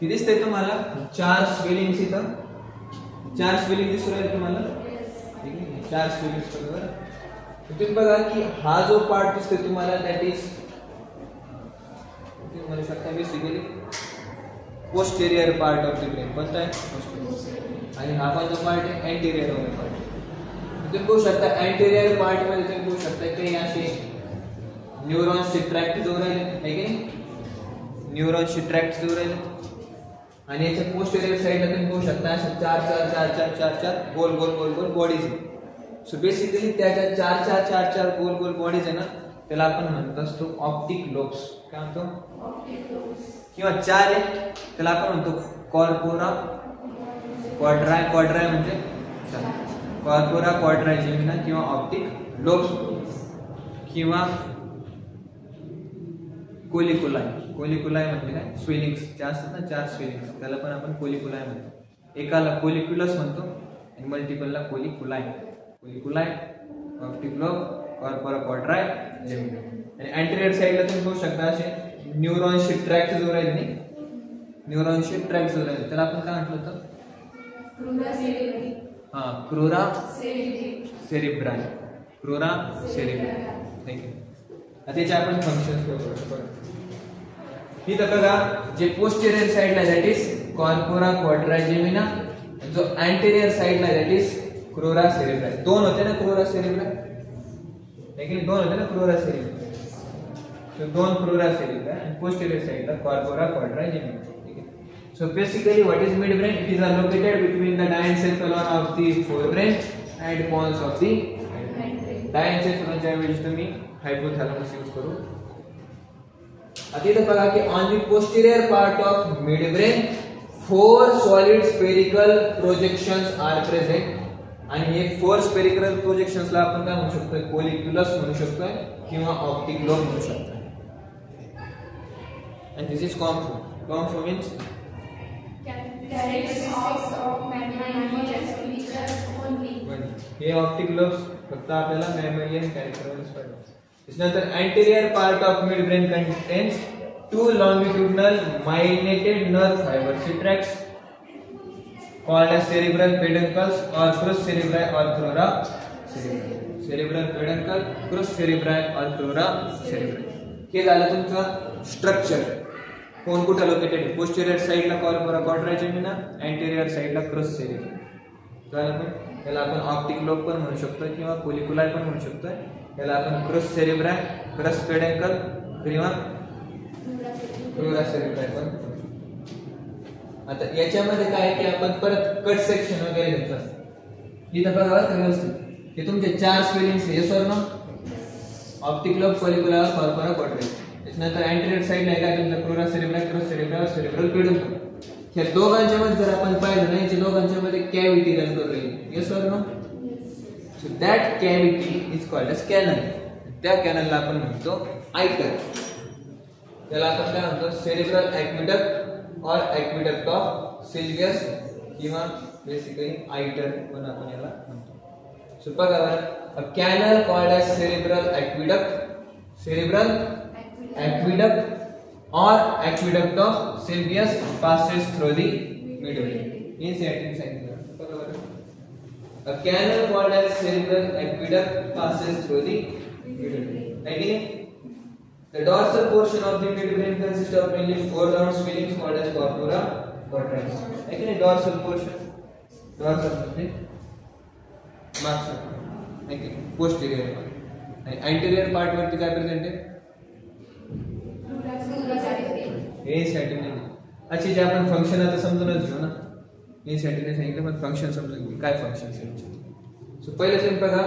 हे दिसतंय तुम्हाला 4 स्वेलिंग्स इथं, 4 स्वेलिंग दिसू राहिले तुम्हाला, ठीक आहे. 4 स्वेलिंग्स बरोबर. तुम्ही बघा की हा जो पार्ट दिसतोय तुम्हाला, दॅट इज म्हणू शकता basically posterior part of the brain. कोणता आहे? पोस्टेरियर. आणि हा पण जो पार्ट आहे अँटेरियर वाला पार्ट. तुम्ही बघू शकता अँटेरियर पार्ट मध्ये तुम्ही बघू शकता काही असे न्यूरॉन्सचे ट्रॅक्ट जो राहिले आहे की न्यूरॉन्सचे ट्रॅक्ट जो राहिले. आणि याच्या पोस्टेरियर साइडला तुम्ही बघू शकता अशा 4 गोल गोल गोल गोल बॉडीज. सो बेसिकली त्याच्या 4 गोल गोल बॉडीज आहे ना, त्याला आपण म्हणत असतो ऑप्टिक लोब्स. काय म्हणतो? किंवा 4 आहे त्याला आपण म्हणतो कॉर्पोरा क्वाड्राय. क्वाड्राय म्हणजे कॉर्पोरा क्वाड्रायजेमिना किंवा ऑप्टिक लोब्स किंवा कोलिकुलाय. कोलिकुलाय म्हणजे काय? स्वेलिंग्स ज्या असतात ना, 4 स्वेलिंग्स, त्याला पण आपण कोलिकुलाय म्हणतो. एकाला कोलिक्युलस म्हणतो आणि मल्टिपलला कोलिकुलाय. कोलिकुलाय, ऑप्टिक लोब, कॉर्पोरा क्वाड्राय जेमिना. आणि अँटेरियर साइडला तुम्ही बघू शकता असे न्यूरॉन्सचे ट्रॅक्ट जो राहील नाही, न्यूरॉन्सचे ट्रॅक्ट जो राहील त्याला आपण काय म्हटलं होतं? क्रुरा सेरिब्राय. क्रुरा सेरिब्राय. ठीक आहे. आता त्याचे आपण फंक्शन्स बघू. ही तर बघा, जे पोस्टेरियर साइडला दॅट इज कॉर्पोरा क्वाड्रायजेमिना, जो अँटेरियर साइडला दॅट इज क्रुरा सेरिब्राय. 2 होते ना क्रुरा सेरिब्राय, लेकिन 2 होते ना क्रुरा सेरिब्राय. So 2 क्रुरा सेरिब्राय and posterior side the corpora quadragemina. Okay. So basically what is midbrain? It is located between the diencephalon of the forebrain and pons of the hindbrain. Diencephalon च्या ऐवजी तुम्ही hypothalamus use करू. आता इथे बघा की on the posterior part of midbrain 4 solid spherical projections are present. आणि हे 4 स्पेरिकल प्रोजेक्शन्सला आपण काय म्हणू शकतो, कोलिक्युलस म्हणू शकतो किंवा ऑप्टिक लोब म्हणू शकतो. And this is conform. Conform means characteristics of mammalian features only. हे ऑप्टिक लोब्स फक्त आपल्याला मॅमेलियन कॅरेक्टरच पाहिजे. त्यानंतर anterior part of midbrain contains 2 longitudinal myelinated nerve fibers, tracts called as cerebral peduncles or crus cerebri or crura cerebri. Cerebral peduncle, crus cerebri or crura cerebri. हे झालं तुमचं structure. कोण कुठे located आहे, पोस्टेरियर साइडला corpora क्वाड्राजेमिना, anterior साइडला क्रस cerebrum. झालं पण त्याला आपण ऑप्टिक लोब पण म्हणू शकतो किंवा कोलिक्युलाय पण म्हणू शकतो. याला आपण क्रस सेरेब्राय, क्रस पेडंकल किंवा क्रुरा सेरेब्राय पण म्हणू शकतो. आता याच्यामध्ये काय आहे की आपण परत कट सेक्शन वगैरे घेतलं. इथं बघा व्यवस्थित हे तुमचे 4 स्पेलिंग्स आहे, yes or no. Optic lobe, colliculi, corpora quadrigemina. त्यानंतर अँटेरियर साइडला आहे काय तुमचं क्रुरा सेरेब्राय, क्रस सेरेब्राय, सेरेब्रल पेडंकल. ह्या दोघांच्या मध्ये जर आपण पाहिलं ना, या दोघांच्या मध्ये कॅव्हिटी रन करू राहील, yes or no. So that cavity is called as canal. त्या कॅनलला आपण म्हणतो आयटर. त्याला आपण काय म्हणतो, cerebral aqueduct or aqueduct of Sylvius किंवा बेसिकली आयटर पण आपण याला म्हणतो. सो बघा a canal called as cerebral aqueduct, cerebral aqueduct or aqueduct of Sylvius passes through the midbrain. In certain science, a canal called as cerebral aqueduct passes through the midbrain. Again, the dorsal portion of the midbrain consists of mainly 4 round swellings called as corpora quadrans. Again, dorsal portion, dorsal portion, marks. Again, posterior part. And anterior part वरती काय present आहे, हे satin. अच्छा, जे आपण function आता समजूनच घेऊ ना. हे सॅटिन सांगितलं पण फंक्शन समजून घेऊ काय फंक्शन आहे. सो पहिलं तुम्ही बघा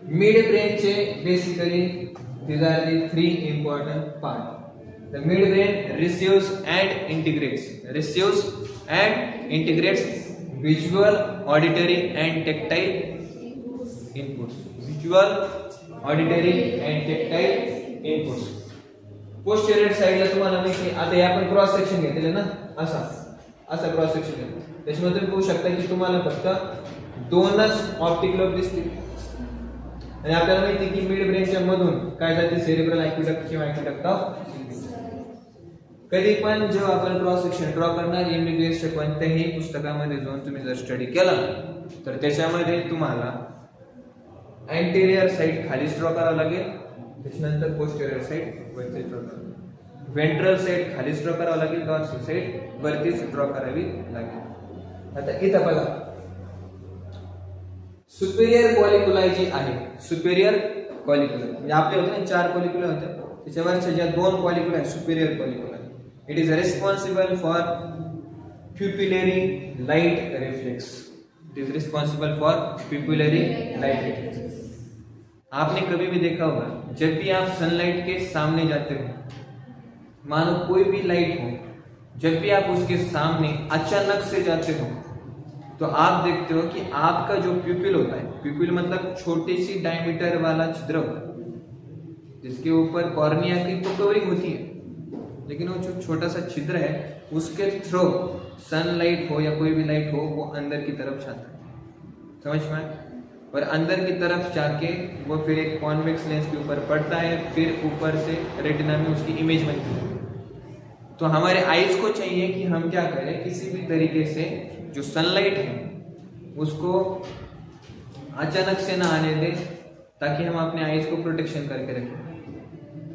मिड ब्रेनचे basically these are the 3 important part. The midbrain receives and integrates visual, auditory and tactile inputs. Visual, auditory and tactile inputs. Posterior साइडला तुम्हाला माहिती आहे, आता हे आपण क्रॉस सेक्शन घेतले ना, असा क्रॉस सेक्शन घेतलं. त्याच्यामध्ये तुम्ही पाहू शकता की तुम्हाला फक्त 2च ऑप्टिक लोब दिसतील. आणि आपल्याला माहिती आहे की मिड ब्रेनच्या मधून काय जाते, सेरेब्रल ॲक्विडक्ट किंवा ॲक्विडक्ट ऑफ सिल्वियस. कधी पण जेव्हा आपण क्रॉस सेक्शन ड्रॉ करणार एमबीबीएसच्या कोणत्याही पुस्तकामध्ये जाऊन तुम्ही जर स्टडी केला तर त्याच्यामध्ये तुम्हाला अँटेरियर साइड खालीच ड्रॉ करावं लागेल, त्याच्यानंतर पोस्टेरियर साइड वरती ड्रॉ करावी, वेंट्रल साइड खालीच ड्रॉ करावं लागेल, डॉर्सल साइड वरतीच ड्रॉ करावी लागेल. आता इथं बघा सुपेरियर कॉलिक्युलाय जी आहे, सुपेरियर कॉलिक्युलाय म्हणजे आपले होते ना 4 कॉलिक्युलाय होते, त्याच्यावरच्या ज्या 2 colliculi superior colliculi, it is responsible for pupillary light reflex. It is responsible for pupillary light reflex. आपने कभी भी देखा होगा जब भी आप सनलाइट के सामने जाते हो, मानो कोई भी लाइट हो, जब भी आप उसके सामने अचानक से जाते हो तो आप देखते हो कि आपका जो प्यूपिल होता है, प्यूपिल मतलब छोटी सी डायमीटर वाला छिद्र होता है जिसके ऊपर कॉर्निया की तो कवरिंग होती है, लेकिन वो जो छोटा सा छिद्र है उसके थ्रू सनलाइट हो या कोई भी लाइट हो वो अंदर की तरफ जाता है. समझ में? और अंदर की तरफ जाके वो फिर एक कॉन्वेक्स लेंस के ऊपर पड़ता है, फिर ऊपर से रेटिना में उसकी इमेज बनती है. तो हमारे आईज को चाहिए कि हम क्या करें, किसी भी तरीके से जो सनलाइट है उसको अचानक से ना आने दें ताकि हम अपने आईज को प्रोटेक्शन करके रखें.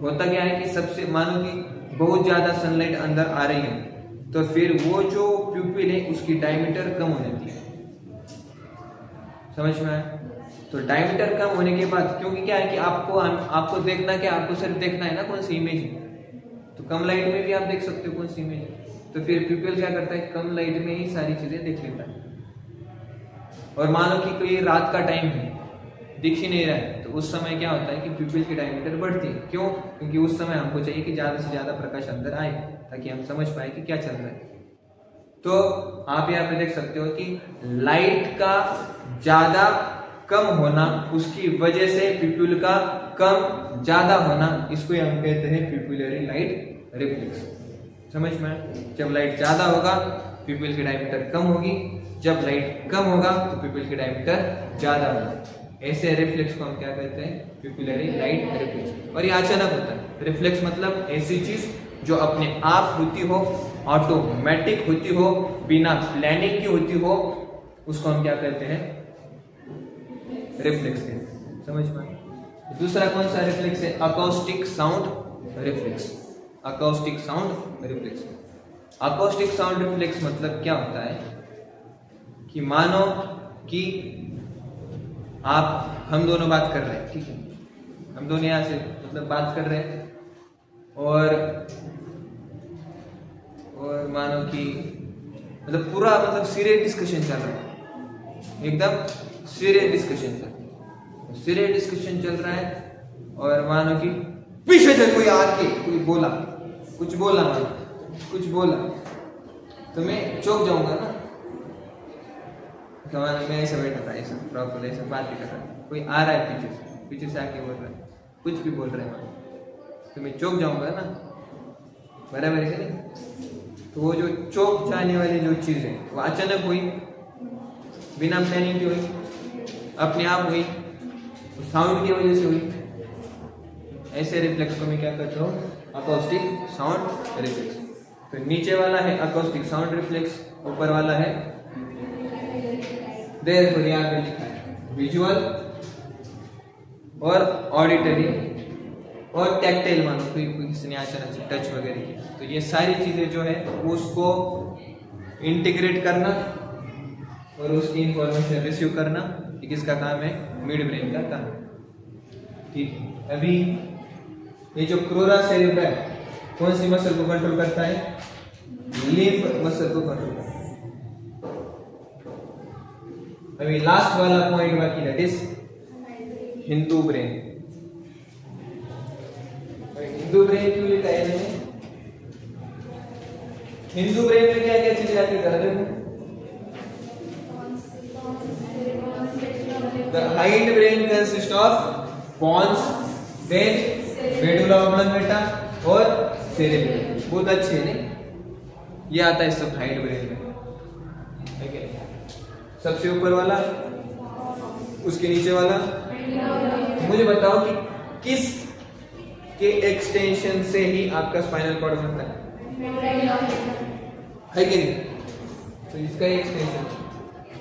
होता क्या है कि सबसे मानो कि बहुत ज्यादा सनलाइट अंदर आ रही है तो फिर वो जो प्यूपिल है उसकी डायमीटर कम हो जाती है. समझ में आया? तो डायमीटर कम होने के बाद, क्योंकि क्या है कि आपको देखना क्या, आपको सिर्फ देखना है ना कौन सी इमेज है, तो कम लाइट में भी आप देख सकते हो कौन सी इमेज है. तो फिर प्यूपिल क्या करता है, कम लाइट में ही सारी चीजें देख लेता है. और मानो कि कोई रात का टाइम है, दिख ही नहीं रहा है, तो उस समय क्या होता है कि प्यूपिल की डायमीटर बढ़ती है. क्यों? क्योंकि उस समय हमको चाहिए कि ज्यादा से ज्यादा प्रकाश अंदर आए ताकि हम समझ पाए कि क्या चल रहा है. तो आप यहाँ पे देख सकते हो कि लाइट का ज्यादा कम होना, उसकी वजह से पिप्यूल का कम ज्यादा होना, इसको हम कहते हैं पिप्यूलरी लाइट रिफ्लेक्स। समझ में? जब लाइट ज्यादा होगा पिप्यूल की डायमीटर कम होगी, जब लाइट कम होगा तो पिप्यूल की डायमीटर ज्यादा होगा। ऐसे रिफ्लेक्स को हम क्या कहते हैं? पिप्यूलरी लाइट रिफ्लेक्स। और ये अचानक होता है। रिफ्लेक्स मतलब ऐसी चीज जो अपने आप होती हो, ऑटोमेटिक होती हो, बिना प्लानिंग की होती हो, उसको हम क्या कहते हैं? रिफ्लेक्स कहते हैं। समझ में? दूसरा कौन सा रिफ्लेक्स है? Acoustic sound reflex. Acoustic sound reflex. Acoustic sound reflex मतलब क्या होता है कि मानो कि हम दोनों बात कर रहे हैं, ठीक है, हम दोनों यहां से मतलब बात कर रहे हैं और मानो कि मतलब पूरा मतलब सीरियस डिस्कशन चल रहा है, एकदम सीरियस डिस्कशन चल रहा है और मानो कि पीछे से कोई आके कोई बोला, कुछ बोला तो मैं चौंक जाऊंगा ना। मैं ऐसे बैठा था, ऐसा प्रॉपर ऐसे बात कर रहा था, कोई आ रहा है पीछे से आके बोल रहा है, कुछ भी बोल रहा है तो मैं चौंक जाऊंगा ना, बराबर है नहीं? तो वो जो चौंक जाने वाली जो चीज है वो अचानक हुई, बिना प्लानिंग की हुई, अपने आप हुई, साउंड की वजह से हुई। ऐसे रिफ्लेक्स को मैं क्या कहता हूँ? Acoustic sound reflex. तो नीचे वाला है अकॉस्टिक साउंड रिफ्लेक्स, ऊपर वाला है देयरफॉर यहाँ पे लिखा है विजुअल और ऑडिटरी और टैक्टाइल। मानो कोई किसी ने अचानक से टच वगैरह किया, तो ये सारी चीजें जो है उसको इंटीग्रेट करना और उसकी इंफॉर्मेशन रिसीव करना, ये किसका काम है? मिड ब्रेन का काम है। ठीक है, अभी ये जो क्रोरा सेरेब्रा है कौन सी मसल को कंट्रोल करता है? लिम्ब मसल को कंट्रोल करता है। अभी लास्ट वाला पॉइंट बाकी, that is Hindu brain. Hindu brain क्यों लिखा है मैंने? हिंदू ब्रेन में क्या क्या चीजें आती है? The hind brain consists of pons, then medulla oblongata और cerebellum। बहुत अच्छे है नहीं? ये आता है सब हाइंड ब्रेन में, ठीक है? सबसे ऊपर वाला, उसके नीचे वाला। मुझे बताओ कि किस के एक्सटेंशन से ही आपका स्पाइनल कॉर्ड बनता है कि नहीं? तो इसका एक्सटेंशन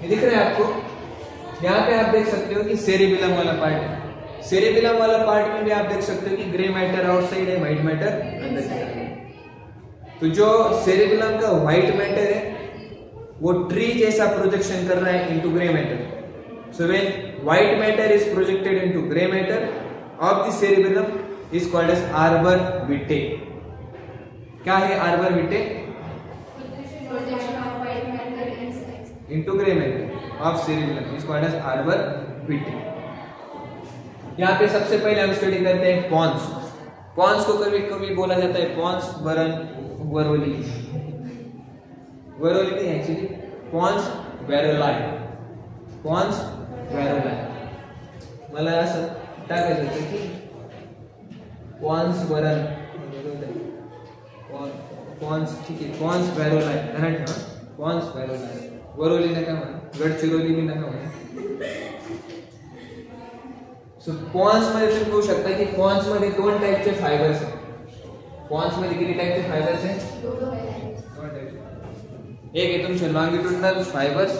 ये दिख रहा है आपको। यहाँ पे आप देख सकते हो कि सेरेबिलम वाला पार्ट है। सेरेबिलम वाला पार्ट में भी आप देख सकते हो कि ग्रे मैटर आउटसाइड है, व्हाइट मैटर अंदर की तरफ है। तो जो सेरेबिलम का व्हाइट मैटर है वो ट्री जैसा प्रोजेक्शन कर रहा है into grey matter. So when white matter is projected into grey matter of the cerebellum is called as arbor vitae. क्या है arbor vitae? Into grey matter of cerebellum is called as arbor vitae. यहाँ पे सबसे पहले हम study करते हैं Pond's. Pond's को कभी कभी बोला जाता है पॉन्स वरोली नहीं, एक्चुअली पॉन्स वेरोलाई। पॉन्स वेरोलाई मला असं टाकायचं होतं की पॉन्स वरन, पॉन्स, ठीक आहे, पॉन्स वेरोलाई ध्यानात ठेवा, पॉन्स वेरोलाई। वरोली नका म्हणा, गडचिरोली भी नका म्हणा। सो पॉन्स मध्ये तुम्ही बघू शकता की पॉन्स मध्ये दोन टाइपचे फायबर्स आहेत। पॉन्स मध्ये किती टाइपचे फायबर्स आहेत? दोन टाइपचे। एक आहे तुमचे लॉन्गिट्युडिनल फायबर्स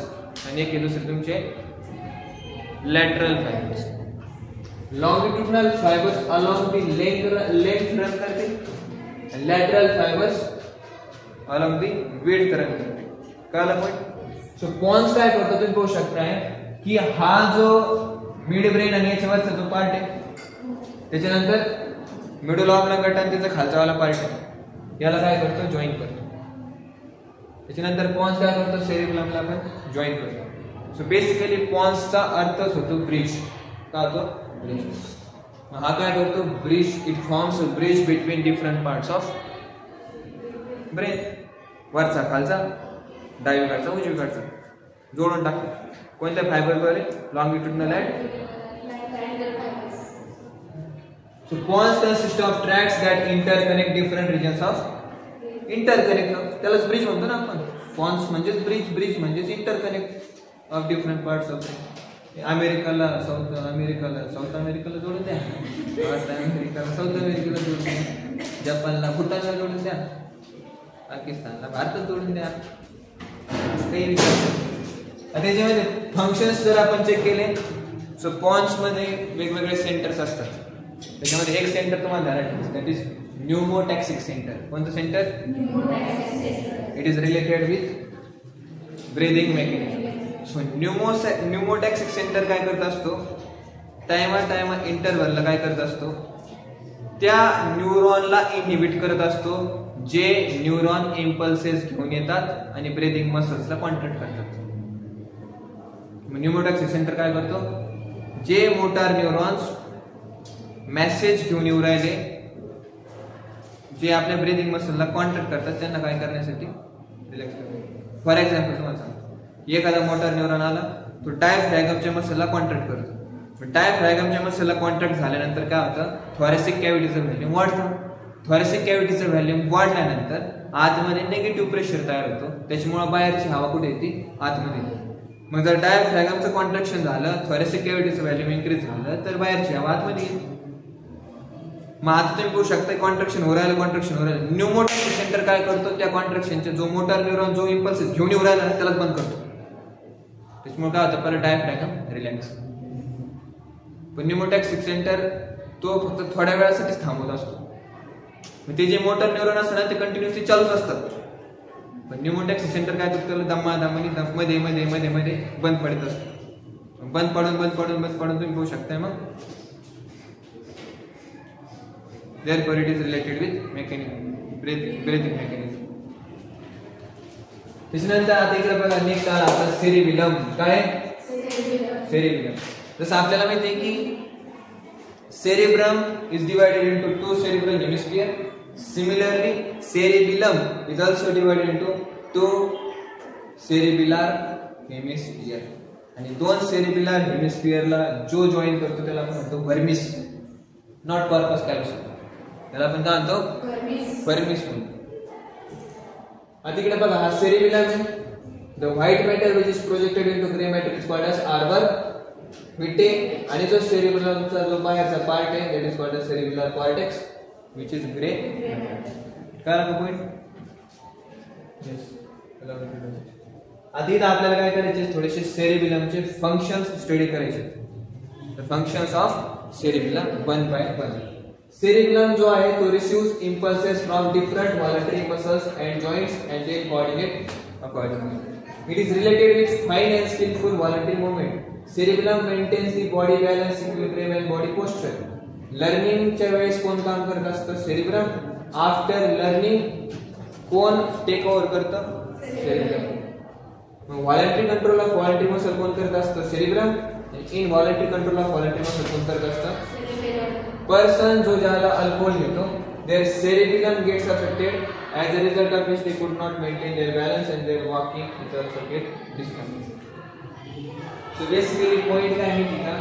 आणि एक आहे दुसरे तुमचे lateral fibres. Longitudinal fibres along the length run करते आणि lateral fibres along the width run करते। कळलं पॉइंट? सो पॉन्स काय करतो तुम्ही बघू शकताय की हा जो मिड ब्रेन आणि याच्यावरचा जो पार्ट आहे त्याच्यानंतर मेडुला ऑब्लांगेटा आणि त्याचा खालचा वाला पार्ट आहे याला काय करतो? जॉईन करतो। त्याच्यानंतर पॉन्स काय करतो? सेरेब्रमला आपण जॉईन करतो। सो बेसिकली पॉन्सचा अर्थच होतो ब्रिज। का होतो? ब्रिज। हा काय करतो? Bridge. It forms a bridge between different parts of brain, वरचा खालचा डावीकडचा उजवीकडचा जोडून टाक. कोणत्या फायबरद्वारे? लॉंगिट्युडिनल and So ponds consist of tracks that interconnect different regions of interconnect. त्यालाच ब्रिज म्हणतो ना आपण. Ponds म्हणजेच ब्रिज म्हणजेच interconnect of different parts of अमेरिकाला साऊथ अमेरिकाला जोडून द्या, नॉर्थ अमेरिकाला साऊथ अमेरिकेला जोडून द्या, जपानला भूतानला जोडून द्या, पाकिस्तानला भारतात जोडून द्या. काही विचार त्याच्यामध्ये फंक्शन्स जर आपण चेक केले सो पॉन्ड्स मध्ये वेगवेगळे सेंटर्स असतात. त्याच्यामध्ये एक सेंटर तुम्हाला धरायचं दॅट इज न्यूमोटॅक्सिक सेंटर. कोणतं centre? It is related with breathing mechanism. So pneumotaxic centre काय करत असतो? टायमा इंटरव्हलला काय करत असतो? त्या न्यूरॉनला इनहिबिट करत असतो जे न्यूरॉन इम्पल्सेस घेऊन येतात आणि ब्रीदिंग मसल्सला कॉन्ट्रॅक्ट करतात. न्यूमोटॅक्सिक सेंटर काय करतो? जे मोटार न्यूरॉन्स मेसेज घेऊन येऊ राहिले जे आपल्या ब्रीदिंग मसलला कॉन्ट्रॅक्ट करतात त्यांना काय करण्यासाठी रिलॅक्स करतो. फॉर एक्झाम्पल तुम्हाला सांगतो, एखादा मोटार न्यूरॉन आला तो डायफ्रॅगमच्या मसलला कॉन्ट्रॅक्ट करतो. डायफ्रॅगमच्या मसलला कॉन्ट्रॅक्ट झाल्यानंतर काय होतं? थॉरॅसिक कॅव्हिटीचं व्हॅल्यूम वाढतं. थॉरॅसिक कॅव्हिटीचं व्हॅल्यूम वाढल्यानंतर आतमध्ये निगेटिव्ह प्रेशर तयार होतो. त्याच्यामुळे बाहेरची हवा कुठे येते? आतमध्ये येते. मग जर डायफ्रॅगमचं कॉन्ट्रॅक्शन झालं, थॉरॅसिक कॅव्हिटीचं व्हॅल्यूम इन्क्रीज झालं तर बाहेरची हवा आतमध्ये येते. मग आता तुम्ही बघू शकता कॉन्ट्रॅक्शन हो राहिलं. न्यूमोटॅक्सिक सेंटर काय करतो? त्या कॉन्ट्रॅक्शनचे जो मोटार न्यूरॉन जो इम्पल्सेस घेऊन येऊ राहिला त्यालाच बंद करतो. त्याच्यामुळे काय होतं? परत डायफ्रॅगम रिलॅक्स. पण न्यूमोटॅक्सिक सेंटर तो फक्त थोड्या वेळासाठीच थांबवत असतो. मग ते जे मोटर न्यूरॉन असतात ना ते कंटिन्युअसली चालूच असतात. पण न्यूमोटॅक्सिक सेंटर काय करतो? त्याला दमादमानी मध्ये मध्ये मध्ये मध्ये बंद पडत असतो. बंद पडून तुम्ही बघू शकता. मग therefore it is related with breathing mechanism. त्याच्यानंतर आता इकडे बघा नेक्स्ट आला आपला सेरिबिलम. काय? सेरिबिलम. जसं आपल्याला माहिती आहे की cerebrum is divided into 2 cerebral hemisphere. Similarly cerebellum is also divided into 2 cerebellar hemisphere. आणि 2 cerebellar hemisphere ला जो जॉइन करतो त्याला आपण म्हणतो वर्मिस, नॉट कॉर्पस कॅल्लोसम. त्याला आपण काय म्हणतो? वर्मिस म्हणतो. आता इकडे बघा हा सेरिबिलम आहे. The white matter which is projected into grey matter is called as arbor vitae. आणि जो सेरिबिलमचा जो बाहेरचा पार्ट आहे that is called as cerebellar cortex which is grey. काय ना पॉइंट? यस. आता इथं आपल्याला काय करायचे? थोडेसे सेरिबिलमचे फंक्शन्स स्टडी करायचे. The functions of cerebellum 1 by 1. Cerebellum जो आहे तो receives impulses from different voluntary muscles and joints and they coordinate accordingly. It is related with fine and skillful voluntary movement. Cerebellum maintains the body balance, equilibrium and body posture. लर्निंगच्या वेळेस कोण काम करत असतं? Cerebrum. After learning कोण take over करतं? Cerebrum. मग voluntary control of voluntary muscle कोण करत असतं? Cerebrum. In voluntary control of voluntary muscle कोण करत असतं? पर्सन जो ज्याला अल्कोहोल घेतो their cerebellum gets affected as a result of which they could not maintain their balance and their walking is also get disturbed. So basically point काय आहे का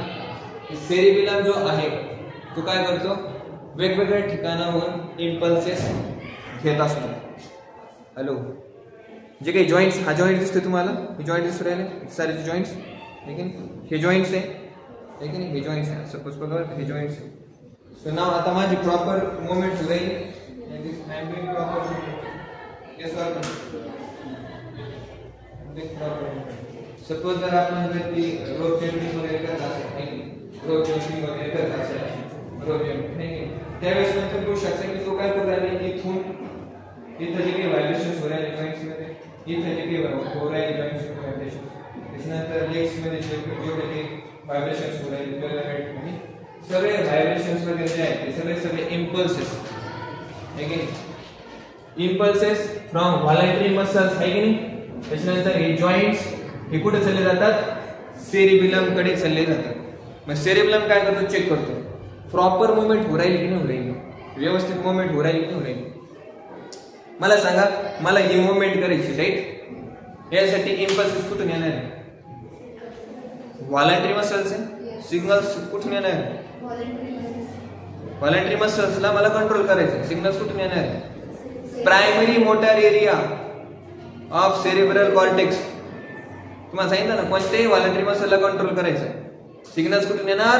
की सेरिबिलम जो आहे तो काय करतो? वेगवेगळ्या ठिकाणाहून इम्पल्सेस घेत असतो. हॅलो, जे काही जॉइंट्स, हा जॉइंट दिसतो तुम्हाला, हे जॉइंट दिसू राहिले सारे जॉइंट्स, लेकिन हे जॉइंट्स आहे, लेकिन हे जॉइंट्स आहे. सपोज बघा हे जॉइंट्स आहे. सो नाव आता माझी प्रॉपर मूवमेंट हो रही है. सपोज जर आपण जर ती रोप जंपिंग वगैरे करत असेल, रोप जंपिंग वगैरे करत असेल, रोप जंपिंग नाही त्यावेळेस नंतर बघू शकता की तो काय करू राहिले, इथून इथं जे काही व्हायब्रेशन्स हो राहिले जॉइंट्स मध्ये, इथं जे काही हो राहिले जॉइंट्स मध्ये व्हायब्रेशन, त्याच्यानंतर लेग्स मध्ये जेवढे काही व्हायब्रेशन्स हो राहिले वेगवेगळ्या सगळे व्हायब्रेशन्स वगैरे जे आहेत ते सगळे इम्पल्सेस आहे की नाही, इम्पल्सेस फ्रॉम व्हॉलंटरी मसल्स आहे की नाही. त्याच्यानंतर हे जॉइंट्स हे कुठे चालले जातात? सेरिबिलम कडे चालले जातात. मग सेरिबिलम काय करतो? चेक करतो प्रॉपर मूवमेंट हो राहिली की नाही हो राहिली, व्यवस्थित मूवमेंट हो राहिली की नाही हो राहिली. मला सांगा, मला ही मूवमेंट करायची राईट, यासाठी इम्पल्सेस कुठून येणार आहे? व्हॉलंटरी मसल्स आहे. सिग्नल्स कुठून येणार आहे? व्हॉलंटरी मसल्सला मला कंट्रोल करायचं. सिग्नल्स कुठून येणार आहे? Primary motor area of cerebral cortex. तुम्हाला सांगितलं ना, कोणत्याही व्हॉलंटरी मसलला कंट्रोल करायचं. सिग्नल्स कुठून येणार?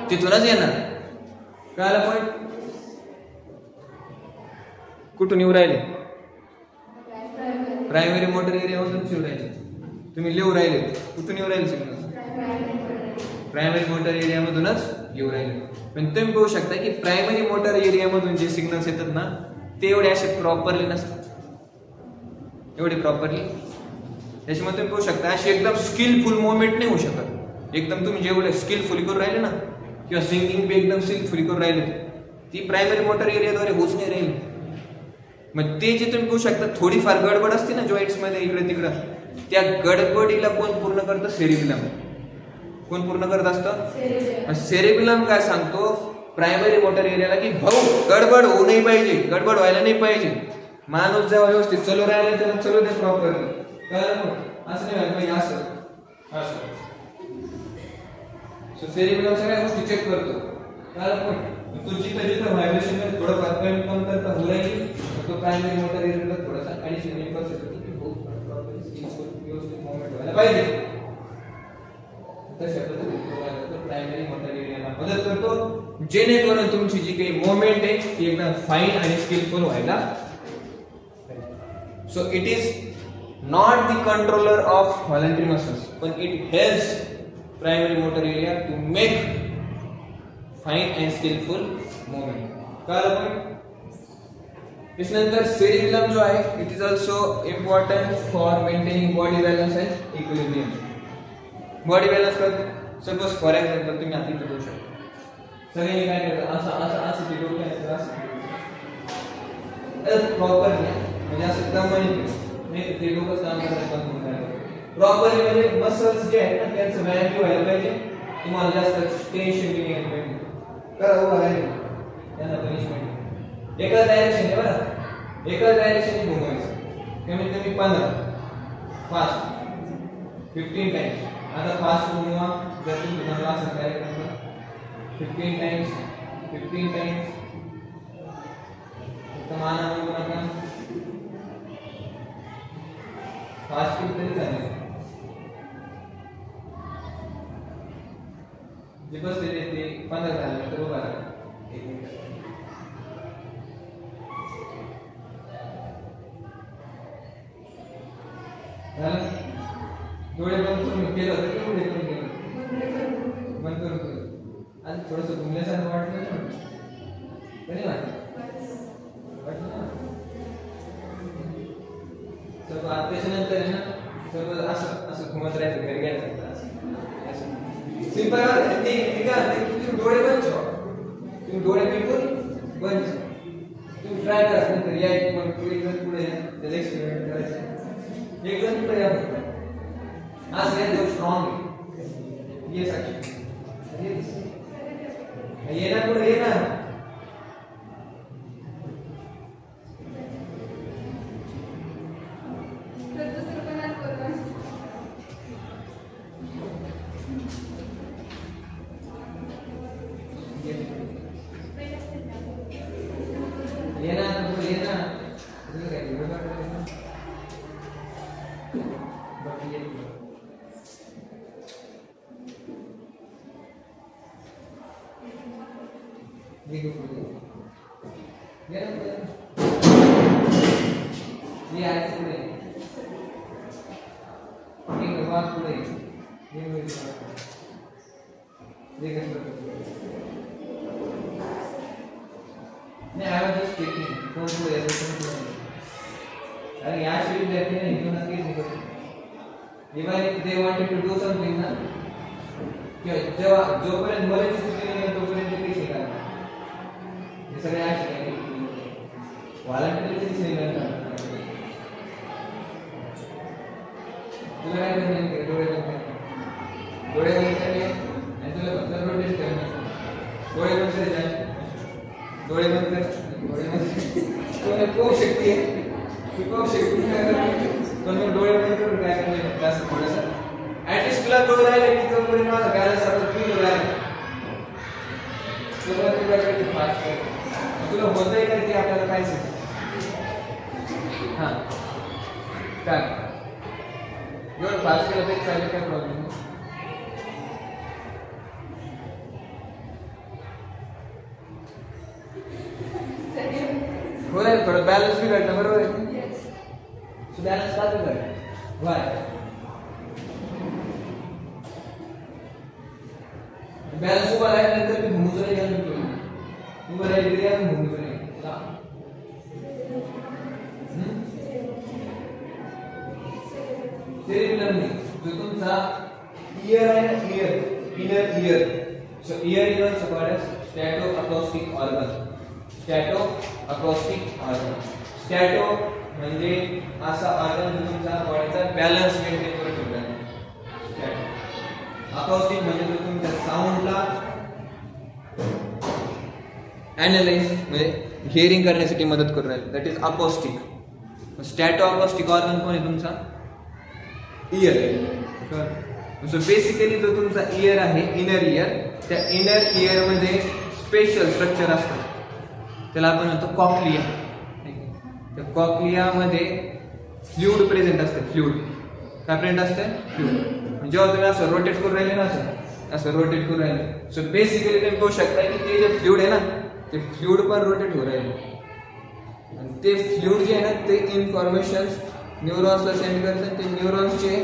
तिथूनच येणार. कळलं पॉइंट? कुठून येऊ राहिले? प्रायमरी मोटर एरियामधून येऊ राहिले. तुम्ही लिहू राहिले कुठून येऊ राहिले? सिग्नल्स प्रायमरी मोटर एरियामधूनच येऊ राहिले. पण तुम्ही बघू शकता की प्रायमरी मोटर एरियामधून जे सिग्नल्स येतात ना, ते एवढे असे प्रॉपरली नसतात. एवढे प्रॉपरली त्याच्यामध्ये तुम्ही बघू शकता अशी एकदम स्किलफुल मुवमेंट नाही होऊ शकत. एकदम तुम्ही जेवढे स्किलफुली करून राहिले ना, किंवा सिंगिंग बी एकदम स्किलफुली करून राहिले, ती प्रायमरी मोटर एरियाद्वारे होऊच नाही राहिली. मग ते जे तुम्ही बघू शकता थोडीफार गडबड असते ना जॉईंट्स मध्ये इकडे तिकडं, त्या गडबडीला कोण पूर्ण करतं? सेरेब्रम. कोण पूर्ण करत असतं? सेरेब्रम काय सांगतो प्रायमरी मोटर एरियाला की भाऊ गडबड होऊ नाही पाहिजे, गडबड व्हायला नाही पाहिजे. माणूस जेव्हा व्यवस्थित चालू राहिला त्याला चालू दे प्रॉपरली. कळलं? असं नाही व्हायला पाहिजे. असं असं सो सेरेब्रम सगळ्या गोष्टी चेक करतो. कळलं? तू जिथं जिथं व्हायब्रेशन मध्ये थोडंफार कमी करता होऊ राहील, तो प्रायमरी मोटर एरियाला थोडासा ऍडिशनल इम्पल्स येतो की बहुत स्किलफुल व्यवस्थित मूवमेंट व्हायला पाहिजे. तशा पद्धतीने प्रायमरी मोटर एरियाला मदत करतो, जेणेकरून तुमची जी काही मूवमेंट आहे ती एकदम फाईन आणि स्किलफुल व्हायला. So it is not the controller of voluntary muscles, पण it helps primary motor area to make fine and skillful movement. कळलं? इसनंतर सेरेब्रम जो आहे it is also important for maintaining body balance and equilibrium. Body balance करतो. Suppose for example तुम्ही आता इथे बघू शकता, सगळ्यांनी काय करतात? असं असं असं ते डोकं आहे असं प्रॉपर म्हणजे असं दमणी नाही, ते डोकं काम करायला प्रॉपरली. म्हणजे मसल्स जे आहेत ना त्यांचं व्यायाम व्हायला पाहिजे. तुम्हाला जास्त टेन्शन नाही घ्यायला पाहिजे. करा उभा राहिले त्यांना पनिशमेंट एकाच डायरेक्शन आहे बरं, एकाच डायरेक्शन घुमवायचं कमीत कमी 15 फास्ट 15 टाइम्स. आता फास्ट घुमवा जर तुम्ही तुम्हाला असं काय करता 15 टाइम्स तर माना घुमू नका. फास्ट किती झाले जे बसलेले ते 15 झाले तर उभा राहा. 1 मिनिट झालं. डोळे बंद करून केलं होतं की डोळे करून केलं? बंद करून केलं. आणि थोडंसं घुमल्यासारखं वाटलं ना? नाही वाटलं? वाटलं ना? सर्व त्याच्यानंतर आहे ना सर्व असं असं घुमत राहायचं. घरी गेल्यानंतर सिंपल तुम्ही डोळे बंद ठेवा. तुम्ही डोळे बिलकुल बंद. तुम्ही ट्राय करा. नंतर या मग पुढे पुढे या त्याचा एक्सपेरिमेंट करायचा. एकदम पुढे या फक्त असं या जो स्ट्रॉंग आहे ये साक्षी ये ना पुढे ये ना. जोपर्यंत मला तोपर्यंत काही शिकायला हे सगळे आहे व्हॉलंटरी तुला काय करणे डोळे बंद करे आणि तुला फक्त रोटेट करणे. डोळे बंद करायचे. डोळे बंद कर. डोळे बंद. तुला खूप शक्ती आहे. खूप शक्ती काय करते पण मग डोळे बंद करून काय करायचं असं थोडंसं ऍटलीस्ट तुला कळू राहिलं की तोपर्यंत माझा बॅलन्स आता फील होऊ राहिला तुला फास्ट तुला होतंय का ते आपल्याला काय सांग हां काय एवढं फास्ट केलं तरी चालेल काय प्रॉब्लेम नाही हो रे थोडं बॅलन्स बिघडलं बरोबर आहे बॅलन्स का बिघडलं वाय बॅलन्स उभा राहिल्यानंतर मी घुमून राहिली उभं राहिली तरी अजून घुमून राहिली सेरिबेलम नाही जो तुमचा इयर आहे ना ear inner ear so ear is also called as stato acoustic organ stato acoustic organ stato म्हणजे असा ऑर्गन जो तुमचा बॉडीचा बॅलन्स मेंटेन करून ठेवतो स्टॅटो अकॉस्टिक म्हणजे जो तुमच्या साऊंडला ॲनालाइज म्हणजे हिअरिंग करण्यासाठी मदत करून राहील that is acoustic stato acoustic organ कोण आहे तुमचा इयर आहे सो बेसिकली जो तुमचा इयर आहे इनर इयर त्या इनर इयर मध्ये स्पेशल स्ट्रक्चर असतं त्याला आपण म्हणतो कॉक्लिया त्या कॉक्लिया मध्ये फ्लुइड प्रेझेंट असते फ्लुइड काय प्रेझेंट असते फ्लुइड जेव्हा तुम्ही असं रोटेट करून राहिले ना असं रोटेट करून राहिले सो बेसिकली तुम्ही बघू शकता की ते जे फ्लुइड आहे ना ते फ्लुइड पण रोटेट होऊ राहिले आणि ते फ्लुइड जे आहे ना ते इन्फॉर्मेशन न्यूरॉन्सला सेंड करतात ते न्यूरॉन्सचे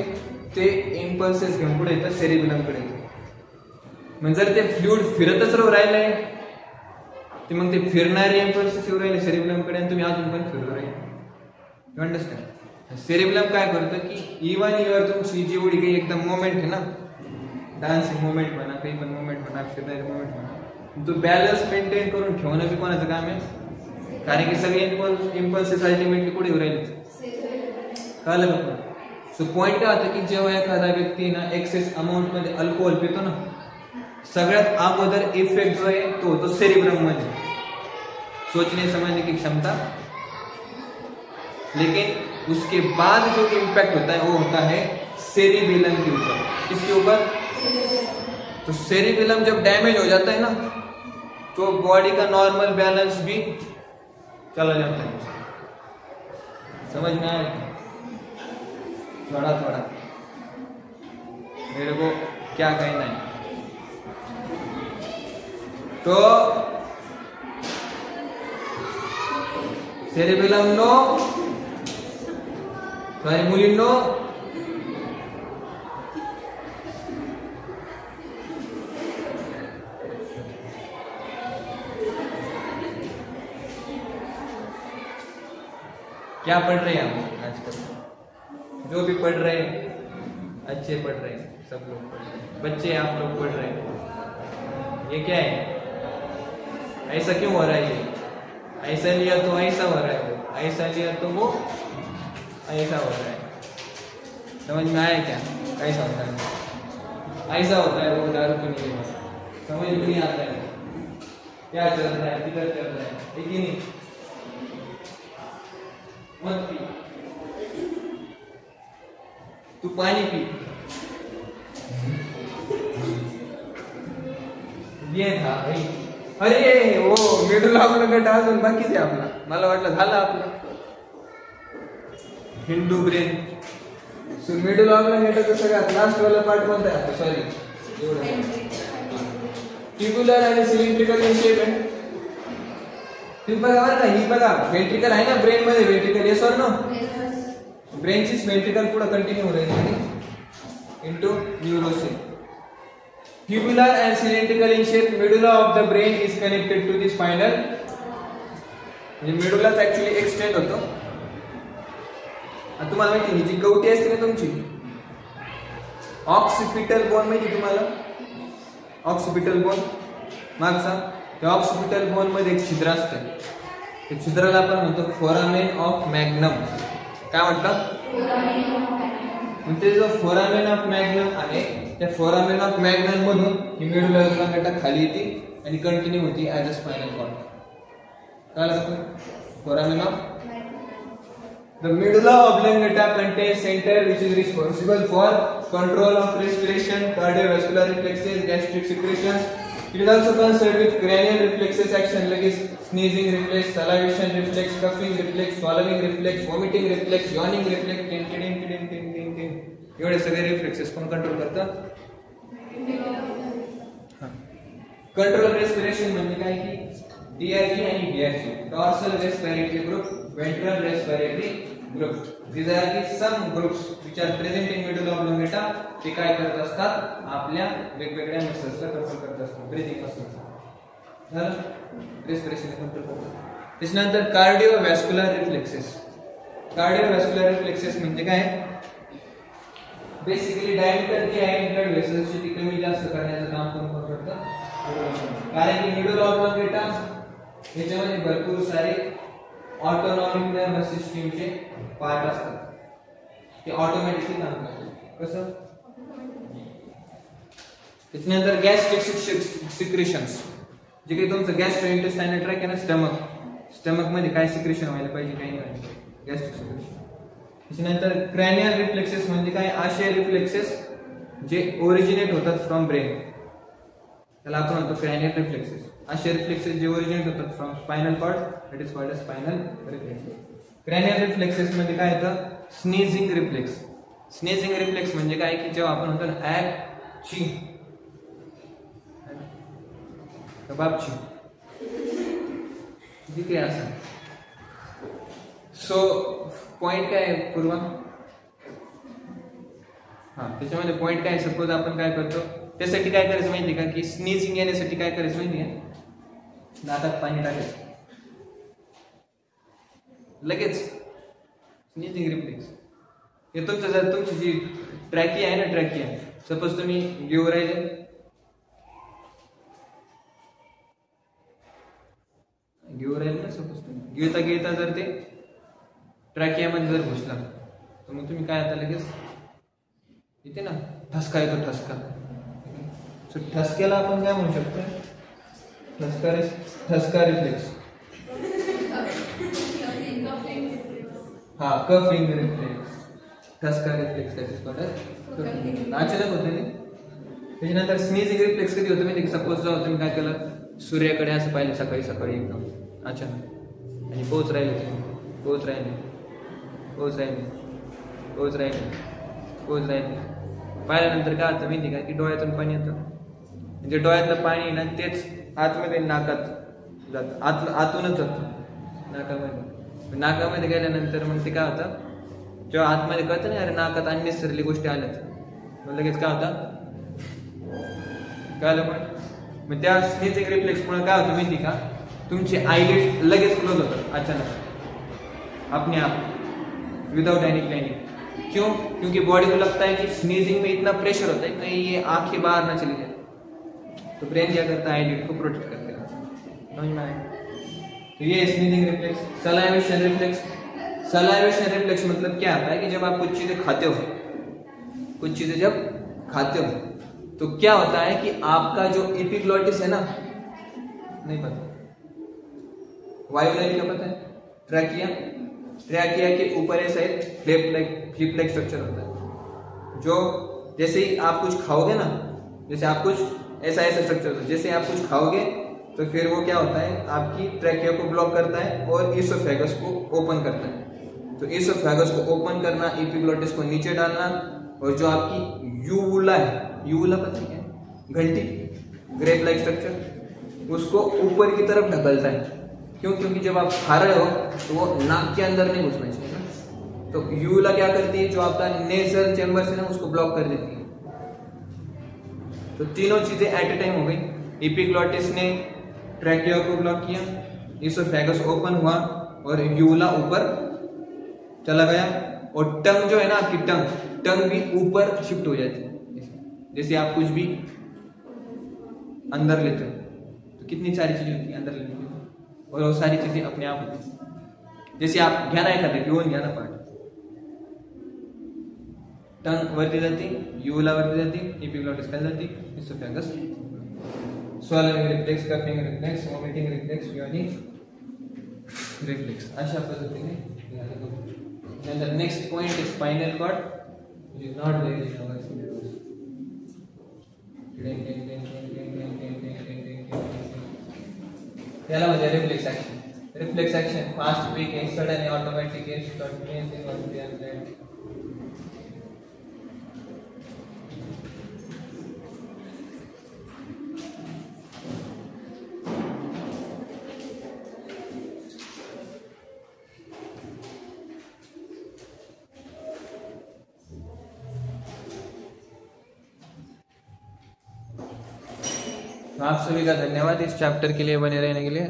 ते इम्पल्सेस घेऊन पुढे येतात सेरिबेलमकडे म्हणजे जर ते फ्लुइड फिरतच राहिलंय ते मग ते फिरणारे इम्पल्सेस येऊ राहिले सेरिबेलमकडे आणि तुम्ही अजून पण फिरू राहिले यू अंडरस्टँड सेरिबेलम काय करतं की इव्हन युअर तुमची जेवढी काही एकदम मोमेंट आहे ना डान्सिंग मोमेंट म्हणा काही पण मोमेंट म्हणा फिरणारे मोमेंट म्हणा तो बॅलन्स मेंटेन करून ठेवणं बी कोणाचं काम आहे कारण की सगळे इम्पल्सेस अल्टिमेटली कुठे येऊ राहिले कळलं का सो पॉइंट काय होतं की जेव्हा एखादा व्यक्ती ना एक्सेस अमाऊंट मध्ये अल्कोहोल पितो ना सगळ्यात अगोदर इफेक्ट जो आहे तो होतो सेरिब्रम मध्ये सोचने समझने की क्षमता लेकिन उसके बाद जो इम्पैक्ट होता है वो होता है सेरिबेलम के ऊपर किसके ऊपर तो सेरिबेलम जब डैमेज हो जाता है ना तो बॉडी का नॉर्मल बैलेंस भी चला जाता है समझ में आया थोड़ा थोड़ा मेरे को क्या कहना है तो सेरिबेलम नो सॉरी मुलींनो क्या पढ़ रहे हैं हम आजकल जो भी पढ़ रहे हैं अच्छे पढ़ रहे हैं सब लोग पढ़ रहे हैं बच्चे आप लोग पढ़ रहे हैं ये क्या है ऐसा क्यों हो रहा है ये ऐसा लिया तो ऐसा हो रहा है वो ऐसा लिया तो वो ऐसा हो रहा है समझ में आया क्या कैसा होता है ऐसा होता है वो दारू पीने के बाद समझ में नहीं आता है क्या चल रहा है किधर चल रहा है ठीक ही नहीं मत पी तू पानी पी ये था भाई अरे वो मिडल आपला गटा अजून बाकीच आहे आपला मला वाटलं झालं आपलं हिंदू ब्रेन सो मिडल आपला गटाचं सगळ्यात लास्ट वाला पार्ट कोणता आहे आपला सॉरी एवढं ट्युब्युलर आणि सिलेंड्रिकल इन शेप आहे तुम्ही बघा बरं का ही बघा वेंट्रिकल आहे ना ब्रेन मध्ये वेंट्रिकल येस और नो ब्रेनचीच वेंट्रिकल पुढे कंटिन्यू हो रही है into न्यूरोसिल tubular and cylindrical in shape medulla of the brain is connected to the spinal म्हणजे medulla actually extend होतो आता तुम्हाला माहिती ही जी गवटी असते ना तुमची ऑक्सिपिटल बोन माहिती तुम्हाला ऑक्सिपिटल बोन मागचा त्या ऑक्सिपिटल बोन मध्ये एक छिद्र असतं त्या छिद्राला आपण म्हणतो फोरामेन ऑफ मॅग्नम काय म्हणतात ते जो फोरामेन ऑफ मॅग्नम आहे त्या फोरामेन ऑफ मॅग्नम मधून ही मेडुला ऑब्लांगेटा खाली येते आणि कंटिन्यू होती ॲज अ स्पायनल कॉर्ड कळलं का foramen of The medulla oblongata contains center which is responsible for control of respiration, cardiovascular reflexes, gastric secretions. It is also concerned with cranial reflexes action like sneezing reflex, salivation reflex, coughing reflex, swallowing reflex, vomiting reflex, yawning reflex, एवढे सगळे reflexes कोण control करतं? Control respiration म्हणजे काय की DRG आणि DRG, dorsal respiratory group, ventral respiratory group. These are the some groups which are present in medulla oblongata. ते काय करत असतात? आपल्या वेगवेगळ्या मसल्सला कंट्रोल करत असतात, ब्रीथिंग मसल्स. झालं? रेस्पिरेशन कंट्रोल करतात. त्यानंतर कार्डिओव्हॅस्क्युलर रिफ्लेक्सेस. कार्डिओव्हॅस्क्युलर रिफ्लेक्सेस म्हणजे काय? बेसिकली डायमीटर जे आहे ब्लड व्हेसल्सची ती कमी जास्त करण्याचं काम कोण करतं? कारण की मेडुला ऑब्लोंगेटा याच्यामध्ये भरपूर सारे ऑटोनॉमिक नर्वस सिस्टीमचे पार्ट असतात, ते ऑटोमॅटिकली काम करतात. कसं? त्यानंतर गॅस्ट्रिक सिक्रेशन्स, जे काही तुमचं गॅस्ट्रोइंटेस्टायनल ट्रॅक्ट आहे ना, स्टमक मध्ये काय सिक्रेशन व्हायला पाहिजे, काही नाही, गॅस्ट्रिक सिक्रेशन. त्यानंतर क्रॅनियल रिफ्लेक्सेस म्हणजे काय? असे रिफ्लेक्सेस जे ओरिजिनेट होतात फ्रॉम ब्रेन, त्याला आपण म्हणतो क्रॅनियल रिफ्लेक्सेस. असे रिफ्लेक्सेस जे ओरिजिनेट होतात from spinal cord, that is called spinal reflexes. Cranial reflexes मध्ये काय येतं? Sneezing reflex. स्नीजिंग रिफ्लेक्स म्हणजे काय की जेव्हा आपण म्हणतो ना ची बापची जी काय असं. सो पॉइंट काय आहे पूर्वा? हा, त्याच्यामध्ये पॉइंट काय? सपोज आपण काय करतो, त्यासाठी काय करायचं माहिती का? की स्नीजिंग येण्यासाठी काय करायचं माहिती आहे? दातात पाणी टाकायचं लगेच. स्नीजिंग रिफ्लेक्स हे तुमचं, जर तुमची जी ट्रॅकिया आहे ना, ट्रॅकिया सपोज तुम्ही घेऊ राहिले, ना, सपोज तुम्ही घेता जर ते ट्रॅकियामध्ये जर घुसला तर मग तुम्ही काय आता लगेच इथे ना ठसका येतो, ठसका. सो ठसक्याला आपण काय म्हणू शकतो? ठसका रिफ्लेक्स. हा, कफिंग रिफ्लेक्स, ठसका रिफ्लेक्स. अचानक होते नाही. त्याच्यानंतर स्नीजिंग रिफ्लेक्स कधी होतं माहिती? सपोज जाऊ तुम्ही काय केलं, सूर्याकडे असं पाहिलं सकाळी सकाळी एकदम अचानक, आणि पोच राहिले पाहिल्यानंतर काय होतं माहिती का? की डोळ्यातून पाणी येतं. म्हणजे डोळ्यातलं पाणी ना तेच आतमध्ये नाकात जातं, आतूनच जातं नाकामध्ये गेल्यानंतर मग ते काय होतं, जेव्हा आतमध्ये कळतं ना अरे नाकात अननेसेसरी गोष्टी आल्यात, मग लगेच काय होतं कळलं. पण मग त्या स्नीजिंग रिफ्लेक्स मुळे काय होतं माहिती का? तुमचे आईलिड्स लगेच क्लोज होतात अचानक, अपने आप, विदाउट एनी प्लानिंग. क्यों? क्योंकि बॉडी को लगता है कि स्नीजिंग में इतना प्रेशर होता है कहीं ये आंखें बाहर ना चली जाए, तो ब्रेन क्या करता है? आईलिड को प्रोटेक्ट करते रहता है. समझ में आया? तो ये sneezing reflex. Salivation reflex. Salivation reflex मतलब क्या आता है कि जब आप कुछ चीजें खाते हो, तो क्या होता है कि आपका जो एपिग्लॉटिस है ना, नहीं पता, वायुनली का पता है, ट्रैकिया के ऊपर ऐसा एक फ्लिप लाइक स्ट्रक्चर होता है, जो जैसे ही आप कुछ खाओगे ना, जैसे आप कुछ ऐसा स्ट्रक्चर होता है, जैसे आप कुछ खाओगे तो फिर वो क्या होता है, आपकी ट्रैकिया को ब्लॉक करता है और ईसोफेगस को ओपन करता है. तो ईसोफेगस को ओपन करना, एपिग्लॉटिस को नीचे डालना, और जो आपकी यूवुला है, यूवुला पता है क्या? घंटी, ग्रेप लाइक स्ट्रक्चर, उसको ऊपर की तरफ ढकलता है. क्यों? क्योंकि जब आप खा रहे हो तो वो नाक के अंदर नहीं घुसना चाहिए ना, तो यूवुला क्या करती है, जो आपका नेजल चेंबर है ना, उसको ब्लॉक कर देती है. तो तीनों चीजें एट ए टाइम हो गई. एपिग्लॉटिस ने ट्रैकिया को ब्लॉक किया, ईसोफेगस ओपन हुआ और यूवुला ऊपर चला गया, और टंग जो है ना आपकी, टंग भी ऊपर शिफ्ट हो जाती है. जैसे आप कुछ भी अंदर लेते हो तो कितनी सारी चीजें होती है अंदर लेने की, और वो सारी चीजें अपने आप होती है. जैसे आप घ्या नाही खाते, पिऊन घ्या ना पाठ, टंग वरती जाती, यूवुला वरती जाती, एपिग्लॉटिस खाली जाती, oesophagus. Swallowing reflex, coughing reflex, vomiting reflex, yawning reflex, अशा पद्धतीने And the next point is spinal cord, which is not there in our syllabus. त्याला म्हणजे reflex action. Reflex action fast, quick, sudden, automatic, continuous. आप सभी का धन्यवाद इस chapter के लिए बने रहने के लिए।